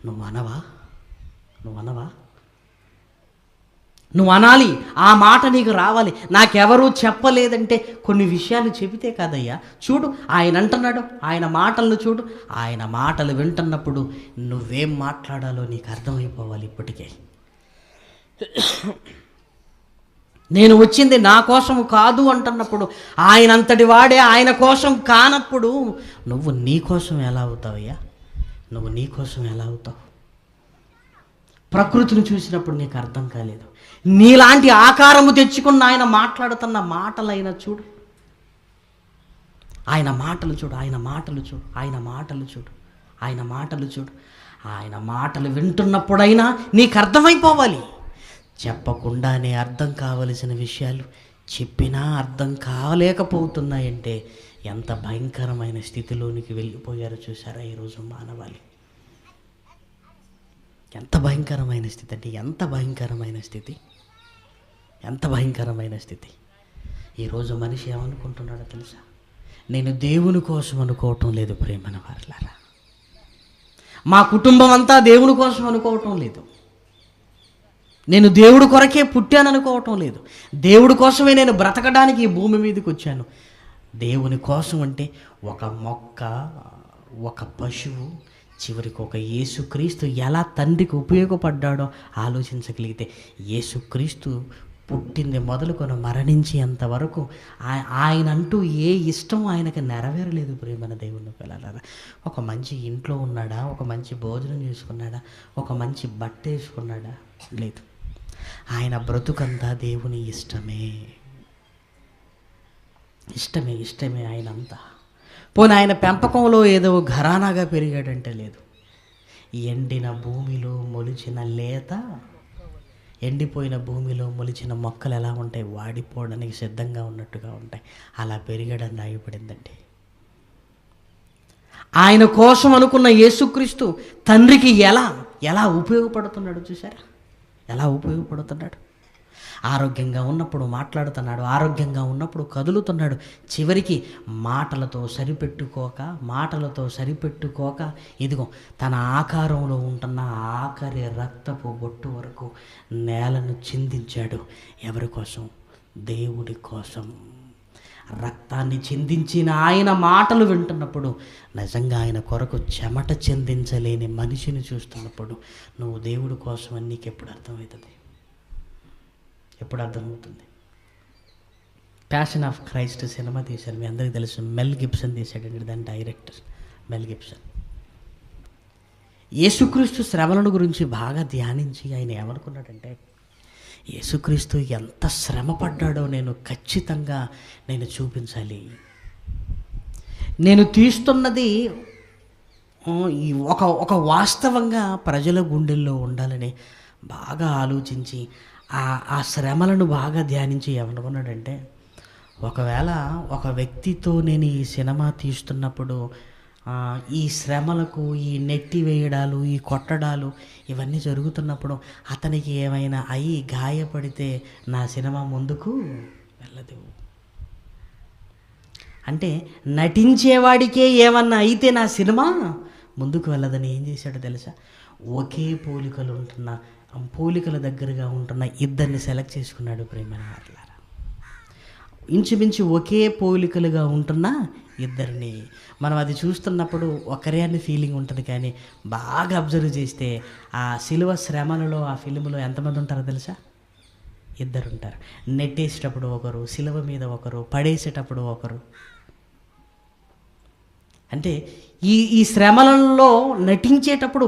నువ్వు అనవా? నువ్వు అనాలి. ఆ మాట నీకు రావాలి. నాకెవరూ చెప్పలేదంటే కొన్ని విషయాలు చెబితే కాదయ్యా. చూడు ఆయన అంటున్నాడు, ఆయన మాటలను చూడు. ఆయన మాటలు వింటున్నప్పుడు నువ్వేం మాట్లాడాలో నీకు అర్థమైపోవాలి. ఇప్పటికే నేను వచ్చింది నా కోసం కాదు అంటున్నప్పుడు, ఆయనంతటి వాడే ఆయన కోసం కానప్పుడు నువ్వు నీ కోసం ఎలా అవుతావయ్యా? ప్రకృతిని చూసినప్పుడు నీకు అర్థం కాలేదు. నీలాంటి ఆకారము తెచ్చుకున్న ఆయన మాట్లాడుతున్న మాటలైనా చూడు. ఆయన మాటలు వింటున్నప్పుడైనా నీకు అర్థమైపోవాలి. చెప్పకుండానే అర్థం కావలసిన విషయాలు చెప్పినా అర్థం కాలేకపోతున్నాయంటే ఎంత భయంకరమైన స్థితిలోనికి వెళ్ళిపోయారో చూసారా ఈరోజు మానవాళి. ఎంత భయంకరమైన స్థితి అంటే ఎంత భయంకరమైన స్థితి, ఎంత భయంకరమైన స్థితి. ఈరోజు మనిషి ఏమనుకుంటున్నాడో తెలుసా? నేను దేవుని కోసం అనుకోవటం లేదు ప్రేమన వారలారా. మా కుటుంబం అంతా దేవుని కోసం అనుకోవటం లేదు. నేను దేవుడి కొరకే పుట్టాను అనుకోవటం లేదు. దేవుడి కోసమే నేను బ్రతకడానికి ఈ భూమి మీదకి వచ్చాను. దేవుని కోసం అంటే ఒక మొక్క, ఒక పశువు, చివరికి ఒక యేసుక్రీస్తు ఎలా తండ్రికి ఉపయోగపడ్డాడో ఆలోచించగలిగితే, యేసుక్రీస్తు పుట్టింది మొదలుకొని మరణించేంత వరకు ఆయన అంటూ ఏ ఇష్టం ఆయనకు నెరవేరలేదు ప్రేమన దేవుని పిల్లలారా. ఒక మంచి ఇంట్లో ఉన్నాడా? ఒక మంచి భోజనం చేసుకున్నాడా? ఒక మంచి బట్ట వేసుకున్నాడా? లేదు. ఆయన బ్రతుకంతా దేవుని ఇష్టమే, ఇష్టమే, ఇష్టమే ఆయనంతా. పోనీ ఆయన పెంపకంలో ఏదో ఘరానాగా పెరిగాడంటే లేదు. ఎండిన భూమిలో మొలిచిన లేత, ఎండిపోయిన భూమిలో మొలిచిన మొక్కలు ఎలా ఉంటాయి? వాడిపోవడానికి సిద్ధంగా ఉన్నట్టుగా ఉంటాయి. అలా పెరిగాడని రాయబడిందండి. ఆయన కోసం అనుకున్న యేసుక్రీస్తు తండ్రికి ఎలా ఉపయోగపడుతున్నాడు చూసారా? ఎలా ఉపయోగపడుతున్నాడు? ఆరోగ్యంగా ఉన్నప్పుడు మాట్లాడుతున్నాడు, ఆరోగ్యంగా ఉన్నప్పుడు కదులుతున్నాడు. చివరికి మాటలతో సరిపెట్టుకోక ఇదిగో తన ఆకారంలో ఉంటున్న ఆఖరి రక్తపు బొట్టు వరకు నేలను చిందించాడు. ఎవరి కోసం? దేవుడి కోసం. రక్తాన్ని చిందించిన ఆయన మాటలు వింటున్నప్పుడు, నిజంగా ఆయన కొరకు చెమట చిందించలేని మనిషిని చూస్తున్నప్పుడు, నువ్వు దేవుడి కోసం అని నీకు ఎప్పుడు అర్థమవుతుంది? ఎప్పుడు అర్థమవుతుంది? ప్యాషన్ ఆఫ్ క్రైస్ట్ సినిమా తీశారు, మీ అందరికీ తెలుసు. మెల్ గిబ్సన్ తీశాడండి, దాని డైరెక్టర్ మెల్ గిబ్సన్. యేసుక్రీస్తు శ్రమలను గురించి బాగా ధ్యానించి ఆయన ఏమనుకున్నాడంటే, యేసుక్రీస్తు ఎంత శ్రమ పడ్డాడో ఖచ్చితంగా నేను చూపించాలి. నేను తీస్తున్నది ఒక వాస్తవంగా ప్రజల గుండెల్లో ఉండాలని బాగా ఆలోచించి ఆ శ్రమలను బాగా ధ్యానించి ఏమనుకున్నాడంటే, ఒకవేళ ఒక వ్యక్తితో నేను ఈ సినిమా తీస్తున్నప్పుడు ఈ శ్రమలకు, ఈ నెట్టి వేయడాలు, ఈ కొట్టడాలు ఇవన్నీ జరుగుతున్నప్పుడు అతనికి ఏమైనా అయి గాయపడితే నా సినిమా ముందుకు వెళ్ళదు. అంటే నటించేవాడికే ఏమన్నా అయితే నా సినిమా ముందుకు వెళ్ళదని ఏం చేశాడో తెలుసా? ఒకే పోలికల దగ్గరగా ఉంటున్న ఇద్దరిని సెలెక్ట్ చేసుకున్నాడు ప్రేమైన వారలారా. ఇంచుమించు ఒకే పోలికలుగా ఉంటున్న ఇద్దరిని. మనం అది చూస్తున్నప్పుడు ఒకరే అని ఫీలింగ్ ఉంటుంది, కానీ బాగా అబ్జర్వ్ చేస్తే ఆ శిలువ శ్రమలలో ఆ ఫిలింలో ఎంతమంది ఉంటారో తెలుసా? ఇద్దరు ఉంటారు. నెట్టేసేటప్పుడు ఒకరు, శిలువ మీద ఒకరు, పడేసేటప్పుడు ఒకరు. అంటే ఈ శ్రమలలో నటించేటప్పుడు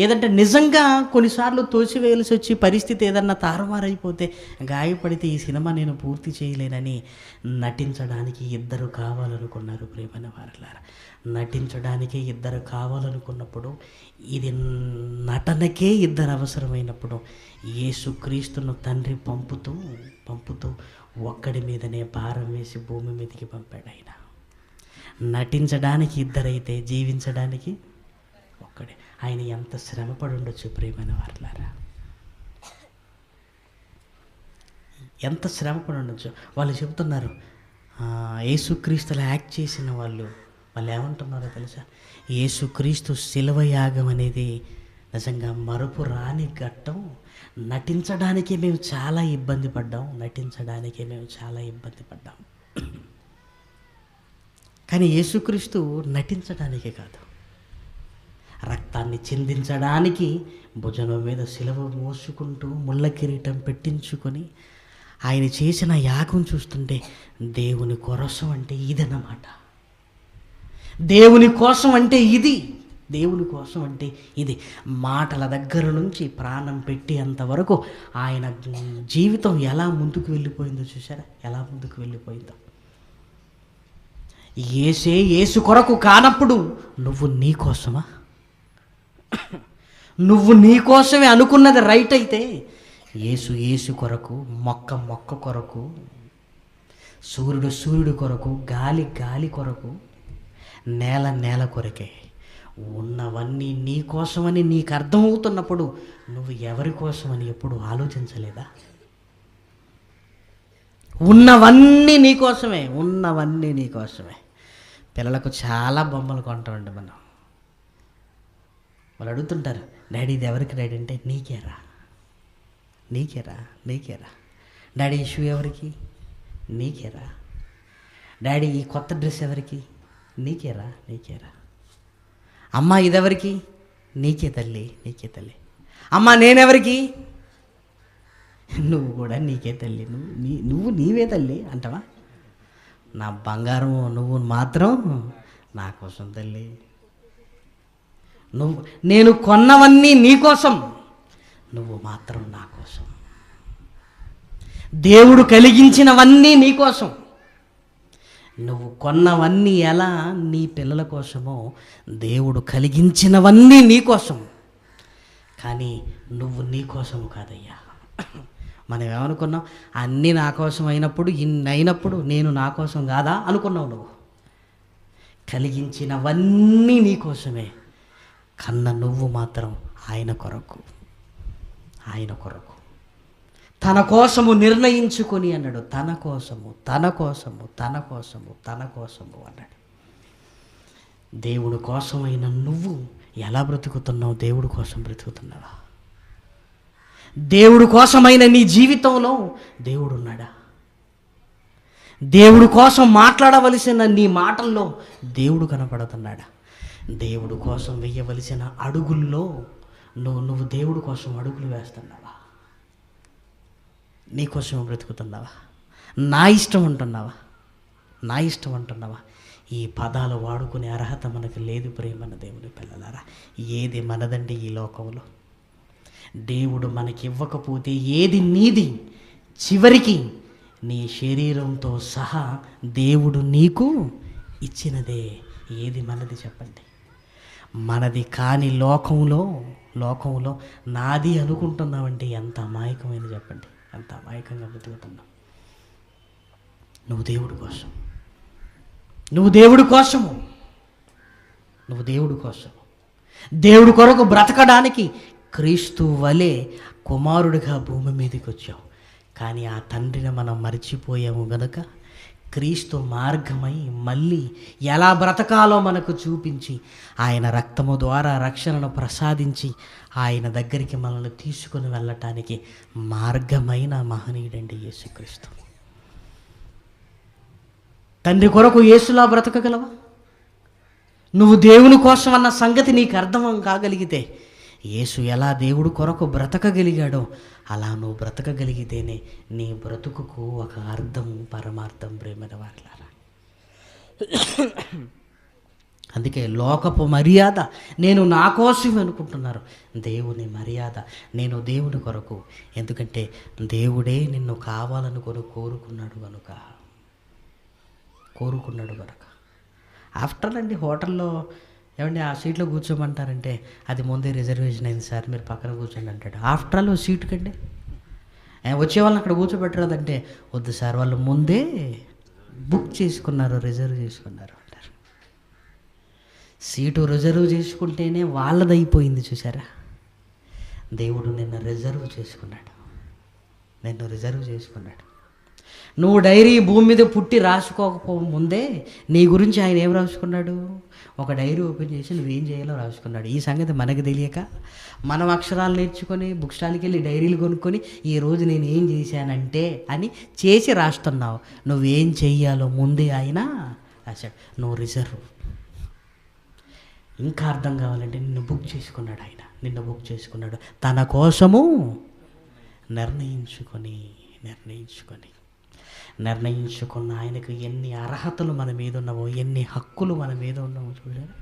ఏదంటే నిజంగా కొన్నిసార్లు తోసివేయాల్సి వచ్చి పరిస్థితి ఏదన్నా తారుమారైపోతే, గాయపడితే ఈ సినిమా నేను పూర్తి చేయలేనని నటించడానికి ఇద్దరు కావాలనుకున్నారు ప్రేమైన వారలారా. నటించడానికి ఇద్దరు కావాలనుకున్నప్పుడు, ఇది నటనకే ఇద్దరు అవసరమైనప్పుడు యేసుక్రీస్తును తండ్రి పంపుతూ ఒక్కడి మీదనే భారం వేసి భూమి మీదకి పంపాడు ఆయన. నటించడానికి ఇద్దరైతే జీవించడానికి ఒక్కడే. ఆయన ఎంత శ్రమపడి ఉండొచ్చు ప్రేమైన వారలారా, ఎంత శ్రమపడి ఉండొచ్చు. వాళ్ళు చెబుతున్నారు, యేసుక్రీస్తులో యాక్ట్ చేసిన వాళ్ళు ఏమంటున్నారో తెలుసా? యేసుక్రీస్తు శిలువ యాగం అనేది నిజంగా మరుపు రాని ఘట్టం. నటించడానికే మేము చాలా ఇబ్బంది పడ్డాం. కానీ యేసుక్రీస్తు నటించడానికే కాదు, రక్తాన్ని చిందించడానికి భుజం మీద శిలువ మోసుకుంటూ ముళ్ళ కిరీటం పెట్టించుకొని ఆయన చేసిన యాగం చూస్తుంటే దేవుని కోసం అంటే ఇదన్నమాట. దేవుని కోసం అంటే ఇది. మాటల దగ్గర నుంచి ప్రాణం పెట్టేంతవరకు ఆయన జీవితం ఎలా ముందుకు వెళ్ళిపోయిందో చూసారా? ఎలా ముందుకు వెళ్ళిపోయిందో. యేసు కొరకు కానప్పుడు నువ్వు నీ కోసమే అనుకున్నది రైట్ అయితే, యేసు కొరకు, మొక్క కొరకు, సూర్యుడు సూర్యుడి కొరకు, గాలి గాలి కొరకు, నేల నేల కొరకే. ఉన్నవన్నీ నీ కోసమని నీకు అర్థమవుతున్నప్పుడు నువ్వు ఎవరి కోసమని ఎప్పుడు ఆలోచించలేదా? ఉన్నవన్నీ నీ కోసమే, ఉన్నవన్నీ నీ కోసమే. పిల్లలకు చాలా బొమ్మలు కొంటామండి మనం. వాళ్ళు అడుగుతుంటారు, డాడీ ఇది ఎవరికి డాడీ అంటే, నీకేరా నీకేరా నీకేరా. డాడీ ఈ షూ ఎవరికి? నీకేరా. డాడీ ఈ కొత్త డ్రెస్ ఎవరికి? నీకేరా నీకేరా. అమ్మ ఇదెవరికి? నీకే తల్లి నీకే తల్లి. అమ్మ నేనెవరికి? నువ్వు కూడా నీకే తల్లి, నువ్వు నీవే తల్లి అంటావా? నా బంగారం నువ్వు మాత్రం నా కోసం తల్లి. నేను కొన్నవన్నీ నీ కోసం, నువ్వు మాత్రం నా కోసం. దేవుడు కలిగించినవన్నీ నీ కోసం, నువ్వు కొన్నవన్నీ ఎలా నీ పిల్లల కోసమో దేవుడు కలిగించినవన్నీ నీ కోసం. కానీ నువ్వు నీ కోసము కాదయ్యా. మనం ఏమనుకున్నాం? అన్నీ నా కోసం అయినప్పుడు, ఇన్ని అయినప్పుడు నేను నా కోసం కాదా అనుకున్నావు. నువ్వు కలిగించినవన్నీ నీ కోసమే, కన్న నువ్వు మాత్రం ఆయన కొరకు, ఆయన కొరకు తన కోసము నిర్ణయించుకొని అన్నాడు. తన కోసము తన కోసము తన కోసము తన కోసము అన్నాడు. దేవుడు కోసమైన నువ్వు ఎలా బ్రతుకుతున్నావు? దేవుడి కోసం బ్రతుకుతున్నావా? దేవుడు కోసమైన నీ జీవితంలో దేవుడు ఉన్నాడా? దేవుడు కోసం మాట్లాడవలసిన నీ మాటల్లో దేవుడు కనపడుతున్నాడా? దేవుడు కోసం వేయవలసిన అడుగుల్లో నువ్వు దేవుడి కోసం అడుగులు వేస్తున్నావా? నీ కోసం బ్రతుకుతున్నావా? నా ఇష్టం అంటున్నావా? నా ఇష్టం అంటున్నావా? ఈ పదాలు వాడుకునే అర్హత మనకు లేదు ప్రియమైన దేవుని పిల్లలారా. ఏది మనదండి ఈ లోకంలో? దేవుడు మనకి ఇవ్వకపోతే ఏది నీది? చివరికి నీ శరీరంతో సహా దేవుడు నీకు ఇచ్చినదే. ఏది మనది చెప్పండి? మనది కాని లోకంలో నాది అనుకుంటున్నావంటే ఎంత అమాయకమైన చెప్పండి, ఎంత అమాయకంగా బ్రతుకుతున్నావు. నువ్వు దేవుడి కోసం, నువ్వు దేవుడి కోసము, నువ్వు దేవుడి కోసము, దేవుడి కొరకు బ్రతకడానికి క్రీస్తు వలె కుమారుడిగా భూమి మీదకి వచ్చావు. కానీ ఆ తండ్రిని మనం మర్చిపోయాము గనుక క్రీస్తు మార్గమై మళ్ళీ ఎలా బ్రతకాలో మనకు చూపించి ఆయన రక్తము ద్వారా రక్షణను ప్రసాదించి ఆయన దగ్గరికి మనల్ని తీసుకుని వెళ్ళటానికి మార్గమైన మహనీయుడండి యేసుక్రీస్తు. తండ్రి కొరకు యేసులా బ్రతకగలవా? నువ్వు దేవుని కోసం అన్న సంగతి నీకు అర్థం కాగలిగితే, యేసు ఎలా దేవుడు కొరకు బ్రతకగలిగాడో అలా నువ్వు బ్రతకగలిగితేనే నీ బ్రతుకుకు ఒక అర్థం, పరమార్థం ప్రేమైన వారలారా. అందుకే లోకపు మర్యాద నేను నా కోసం అనుకుంటున్నారు. దేవుని మర్యాద నేను దేవుని కొరకు. ఎందుకంటే దేవుడే నిన్ను కావాలనుకొని కోరుకున్నాడు కనుక. ఆఫ్టర్ అండి హోటల్లో ఏమండి ఆ సీట్లో కూర్చోమంటారంటే అది ముందే రిజర్వేషన్ అయింది సార్, మీరు పక్కన కూర్చోండి అంటాడు. ఆఫ్టర్ ఆల్ సీటు కండి వచ్చే వాళ్ళని అక్కడ కూర్చోబెట్టరాదంటే, వద్దు సార్ వాళ్ళు ముందే బుక్ చేసుకున్నారు, రిజర్వ్ చేసుకున్నారు అంటారు. సీటు రిజర్వ్ చేసుకుంటేనే వాళ్ళదైపోయింది చూసారా. దేవుడు నిన్ను రిజర్వ్ చేసుకున్నాడు. నువ్వు డైరీ భూమి మీద పుట్టి రాసుకోకపో ముందే నీ గురించి ఆయన ఏం రాసుకున్నాడు? ఒక డైరీ ఓపెన్ చేసి నువ్వేం చేయాలో రాసుకున్నాడు. ఈ సంగతి మనకు తెలియక మనం అక్షరాలు నేర్చుకొని బుక్ స్టాల్కి వెళ్ళి డైరీలు కొనుక్కొని ఈరోజు నేను ఏం చేశానంటే అని చేసి రాస్తున్నావు. నువ్వేం చెయ్యాలో ముందే ఆయన రాశాడు. నువ్వు రిజర్వ్. ఇంకా అర్థం కావాలంటే నిన్ను బుక్ చేసుకున్నాడు తన కోసము నిర్ణయించుకున్న ఆయనకు ఎన్ని అర్హతలు మన మీద ఉన్నావో, ఎన్ని హక్కులు మన మీద ఉన్నావో చూడండి.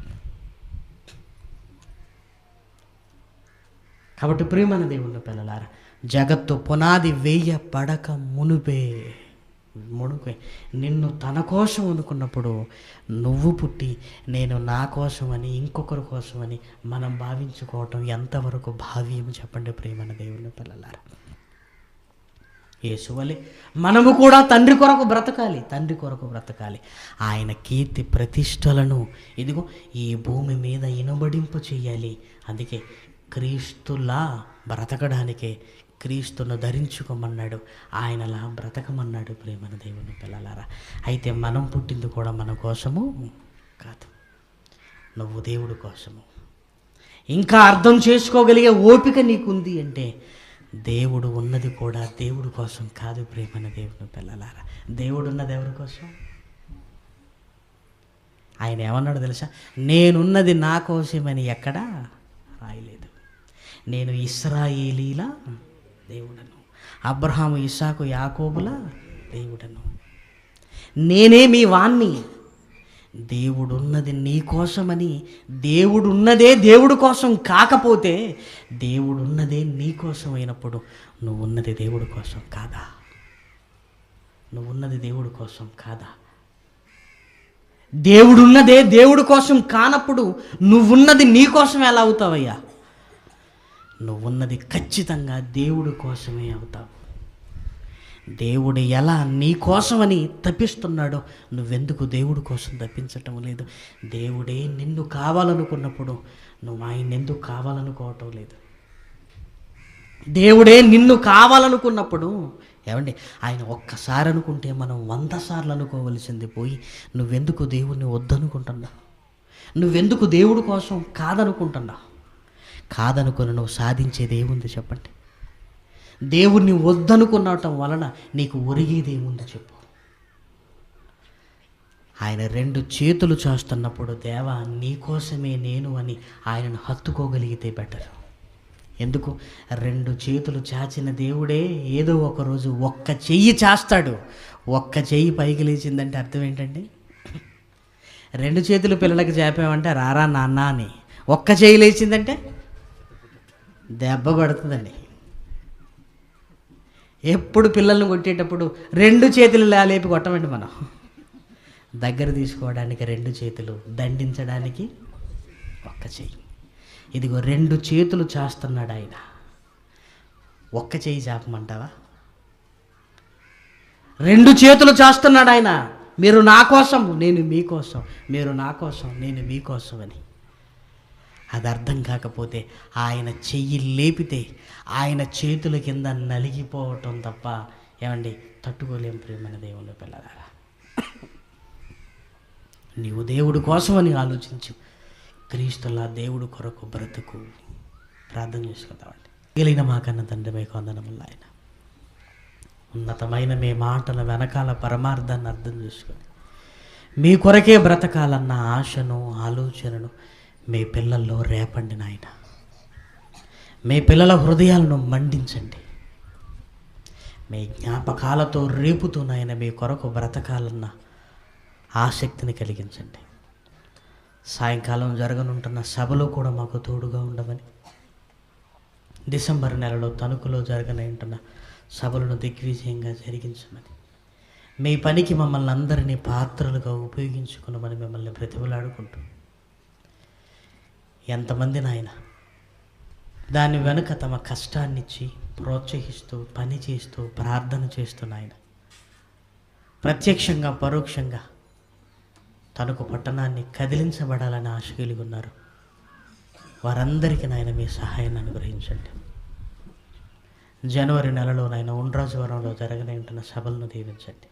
కాబట్టి ప్రియమైన దేవుని పిల్లలారా, జగత్తు పునాది వేయబడక మునుపే నిన్ను తన కోసం అనుకున్నప్పుడు నువ్వు పుట్టి నేను నా కోసమని ఇంకొకరి కోసమని మనం భావించుకోవటం ఎంతవరకు భావ్యం చెప్పండి ప్రియమైన దేవుని పిల్లలారా. యేసు వలె మనము కూడా తండ్రి కొరకు బ్రతకాలి, తండ్రి కొరకు బ్రతకాలి. ఆయన కీర్తి ప్రతిష్టలను ఇదిగో ఈ భూమి మీద ఇనుబడింపు చేయాలి. అందుకే క్రీస్తులా బ్రతకడానికే క్రీస్తును ధరించుకోమన్నాడు, ఆయనలా బ్రతకమన్నాడు. ప్రేమన దేవుని పిల్లలారా, అయితే మనం పుట్టింది కూడా మన కోసము కాదు, నువ్వు దేవుడి కోసము. ఇంకా అర్థం చేసుకోగలిగే ఓపిక నీకుంది అంటే దేవుడు ఉన్నది కూడా దేవుడి కోసం కాదు. ప్రేమన దేవుని పిల్లలారా, దేవుడు ఉన్నది ఎవరి కోసం? ఆయన ఏమన్నాడు తెలుసా? నేనున్నది నా కోసమని ఎక్కడా రాయలేదు. నేను ఇశ్రాయేలీల దేవుడను, అబ్రహాము, ఇస్సాకు, యాకోబుల దేవుడను, నేనే మీ వాణ్ణి. దేవుడున్నది నీ కోసమని, దేవుడున్నదే దేవుడి కోసం కాకపోతే దేవుడున్నదే నీ కోసం అయినప్పుడు నువ్వున్నది దేవుడి కోసం కాదా? నువ్వున్నది దేవుడి కోసం కాదా? దేవుడున్నదే దేవుడి కోసం కానప్పుడు నువ్వున్నది నీ కోసం ఎలా అవుతావయ్యా? నువ్వున్నది ఖచ్చితంగా దేవుడి కోసమే అవుతావు. దేవుడు ఎలా నీ కోసమని తప్పిస్తున్నాడో నువ్వెందుకు దేవుడి కోసం తప్పించటం లేదు? దేవుడే నిన్ను కావాలనుకున్నప్పుడు నువ్వు ఆయన ఎందుకు కావాలనుకోవటం లేదు? దేవుడే నిన్ను కావాలనుకున్నప్పుడు ఏమండి, ఆయన ఒక్కసారి అనుకుంటే మనం 100 సార్లు అనుకోవలసింది పోయి నువ్వెందుకు దేవుణ్ణి వద్దనుకుంటున్నావు? నువ్వెందుకు దేవుడి కోసం కాదనుకుంటున్నావు? కాదనుకుని నువ్వు సాధించేది ఏముంది చెప్పండి? దేవుణ్ణి వద్దనుకున్నటం వలన నీకు ఒరిగేది ఏముంది చెప్పు? ఆయన 2 చేతులు చేస్తున్నప్పుడు దేవా నీకోసమే నేను అని ఆయనను హత్తుకోగలిగితే బెటర్. ఎందుకు? 2 చేతులు చాచిన దేవుడే ఏదో ఒకరోజు ఒక్క చెయ్యి చేస్తాడు. ఒక్క చెయ్యి పైకి లేచిందంటే అర్థం ఏంటండి? 2 చేతులు పిల్లలకి చేపామంటే రారా నాన్న అని, ఒక్క చెయ్యి లేచిందంటే దెబ్బ పడుతుందండి. ఎప్పుడు పిల్లల్ని కొట్టేటప్పుడు 2 చేతులు లేపి కొట్టమండి మనం. దగ్గర తీసుకోవడానికి 2 చేతులు, దండించడానికి ఒక్క చెయ్యి. ఇదిగో 2 చేతులు చేస్తున్నాడు ఆయన, ఒక్క చెయ్యి చేపమంటావా? 2 చేతులు చేస్తున్నాడు ఆయన. మీరు నా కోసం నేను మీకోసం, మీరు నా కోసం నేను మీకోసం అని. అది అర్థం కాకపోతే ఆయన చెయ్యి లేపితే ఆయన చేతుల కింద నలిగిపోవటం తప్ప ఏమండి తట్టుకోలేం. ప్రేమైన దేవుని పిల్లలారా, నీవు దేవుడి కోసమని ఆలోచించు, క్రీస్తులా దేవుడి కొరకు బ్రతుకు. ప్రార్థన చేసుకుందామండి. మిగిలిన మాకన్న తండ్రి మీకు వందనములు. ఆయన ఉన్నతమైన మీ మాటల వెనకాల పరమార్థాన్ని అర్థం చేసుకొని మీ కొరకే బ్రతకాలన్న ఆశను ఆలోచనను మీ పిల్లల్లో రేపండి నాయన. మీ పిల్లల హృదయాలను మండించండి. మీ జ్ఞాపకాలతో రేపుతూ నాయన మీ కొరకు బ్రతకాలన్న ఆసక్తిని కలిగించండి. సాయంకాలం జరగనుంటున్న సభలో కూడా మాకు తోడుగా ఉండమని, డిసెంబర్ నెలలో తణుకులో జరగనుంటున్న సభలను దిగ్విజయంగా జరిగించమని, మీ పనికి మమ్మల్ని అందరినీ పాత్రలుగా ఉపయోగించుకున్నామని మిమ్మల్ని బ్రతిమలాడుకుంటూ, ఎంతమంది నాయన దాని వెనుక తమ కష్టాన్నిచ్చి ప్రోత్సహిస్తూ పని చేస్తూ ప్రార్థన చేస్తూ నాయన ప్రత్యక్షంగా పరోక్షంగా తణుకు పట్టణాన్ని కదిలించబడాలని ఆశ కలిగి ఉన్నారు. వారందరికీ నాయన మీ సహాయాన్ని అనుగ్రహించండి. జనవరి నెలలో నాయన ఉండ్రాజవరంలో జరగనుంటున్న సభలను దీవించండి.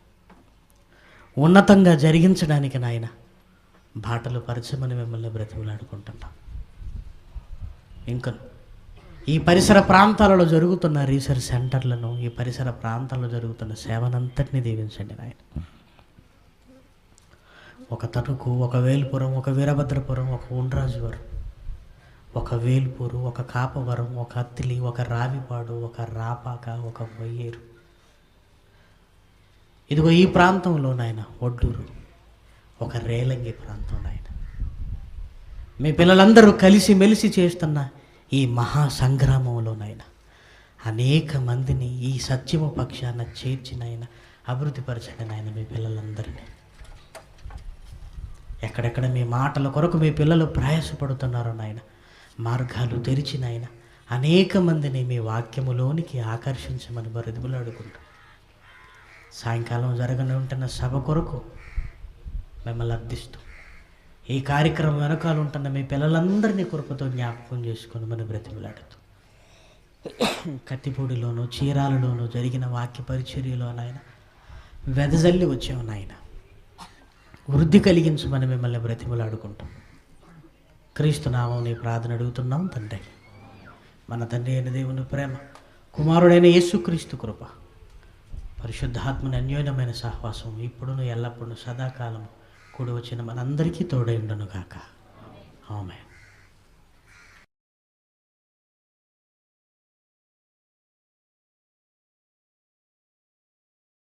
ఉన్నతంగా జరిగించడానికి నాయన బాటలు పరచమని మిమ్మల్ని బ్రతిమలాడుకుంటున్నాం. ఇంకా ఈ పరిసర ప్రాంతాలలో జరుగుతున్న రీసెర్చ్ సెంటర్లను, ఈ పరిసర ప్రాంతాల్లో జరుగుతున్న సేవనంతటినీ దీవించండి నాయన. ఒక తణుకు, ఒక వేల్పురం, ఒక వీరభద్రపురం, ఒక ఉండ్రాజవరం, ఒక వేల్పూరు, ఒక కాపవరం, ఒక అత్తిలి, ఒక రావిపాడు, ఒక రాపాక, ఒక మొయ్యేరు, ఇదిగో ఈ ప్రాంతంలో నాయన ఒడ్డూరు, ఒక రేలంగి ప్రాంతం నాయన, మీ పిల్లలందరూ కలిసి మెలిసి చేస్తున్న ఈ మహా సంగ్రామంలోనైనా అనేక మందిని ఈ సత్యము పక్షాన చేర్చినైనా అభివృద్ధిపరచండి నాయన. మీ పిల్లలందరినీ ఎక్కడెక్కడ మీ మాటల కొరకు మీ పిల్లలు ప్రయాసపడుతున్నారో నాయన మార్గాలు తెరిచినైనా అనేక మందిని మీ వాక్యములోనికి ఆకర్షించమని బ్రతిమలాడుకుంటాం. సాయంకాలం జరగని ఉంటున్న సభ కొరకు మిమ్మల్ని అర్థిస్తూ ఈ కార్యక్రమం వెనకాల ఉంటున్న మీ పిల్లలందరినీ కృపతో జ్ఞాపకం చేసుకొని మనం బ్రతిమలాడుతూ కత్తిపూడిలోనూ చీరాలలోనూ జరిగిన వాక్య పరిచర్యలోనైనా వెదజల్లి వచ్చాము నాయన. వృద్ధి కలిగించమని మిమ్మల్ని బ్రతిమలాడుకుంటాం. క్రీస్తు నామం నీ ప్రార్థన అడుగుతున్నాం తండ్రి. మన తండ్రి అయిన దేవుని ప్రేమ, కుమారుడైన యేసుక్రీస్తు కృప, పరిశుద్ధాత్మని అన్యోన్యమైన సహవాసం ఇప్పుడును ఎల్లప్పుడూ సదాకాలం కూడి వచ్చిన మనందరికీ తోడై ఉండును గాక. ఆమేన్.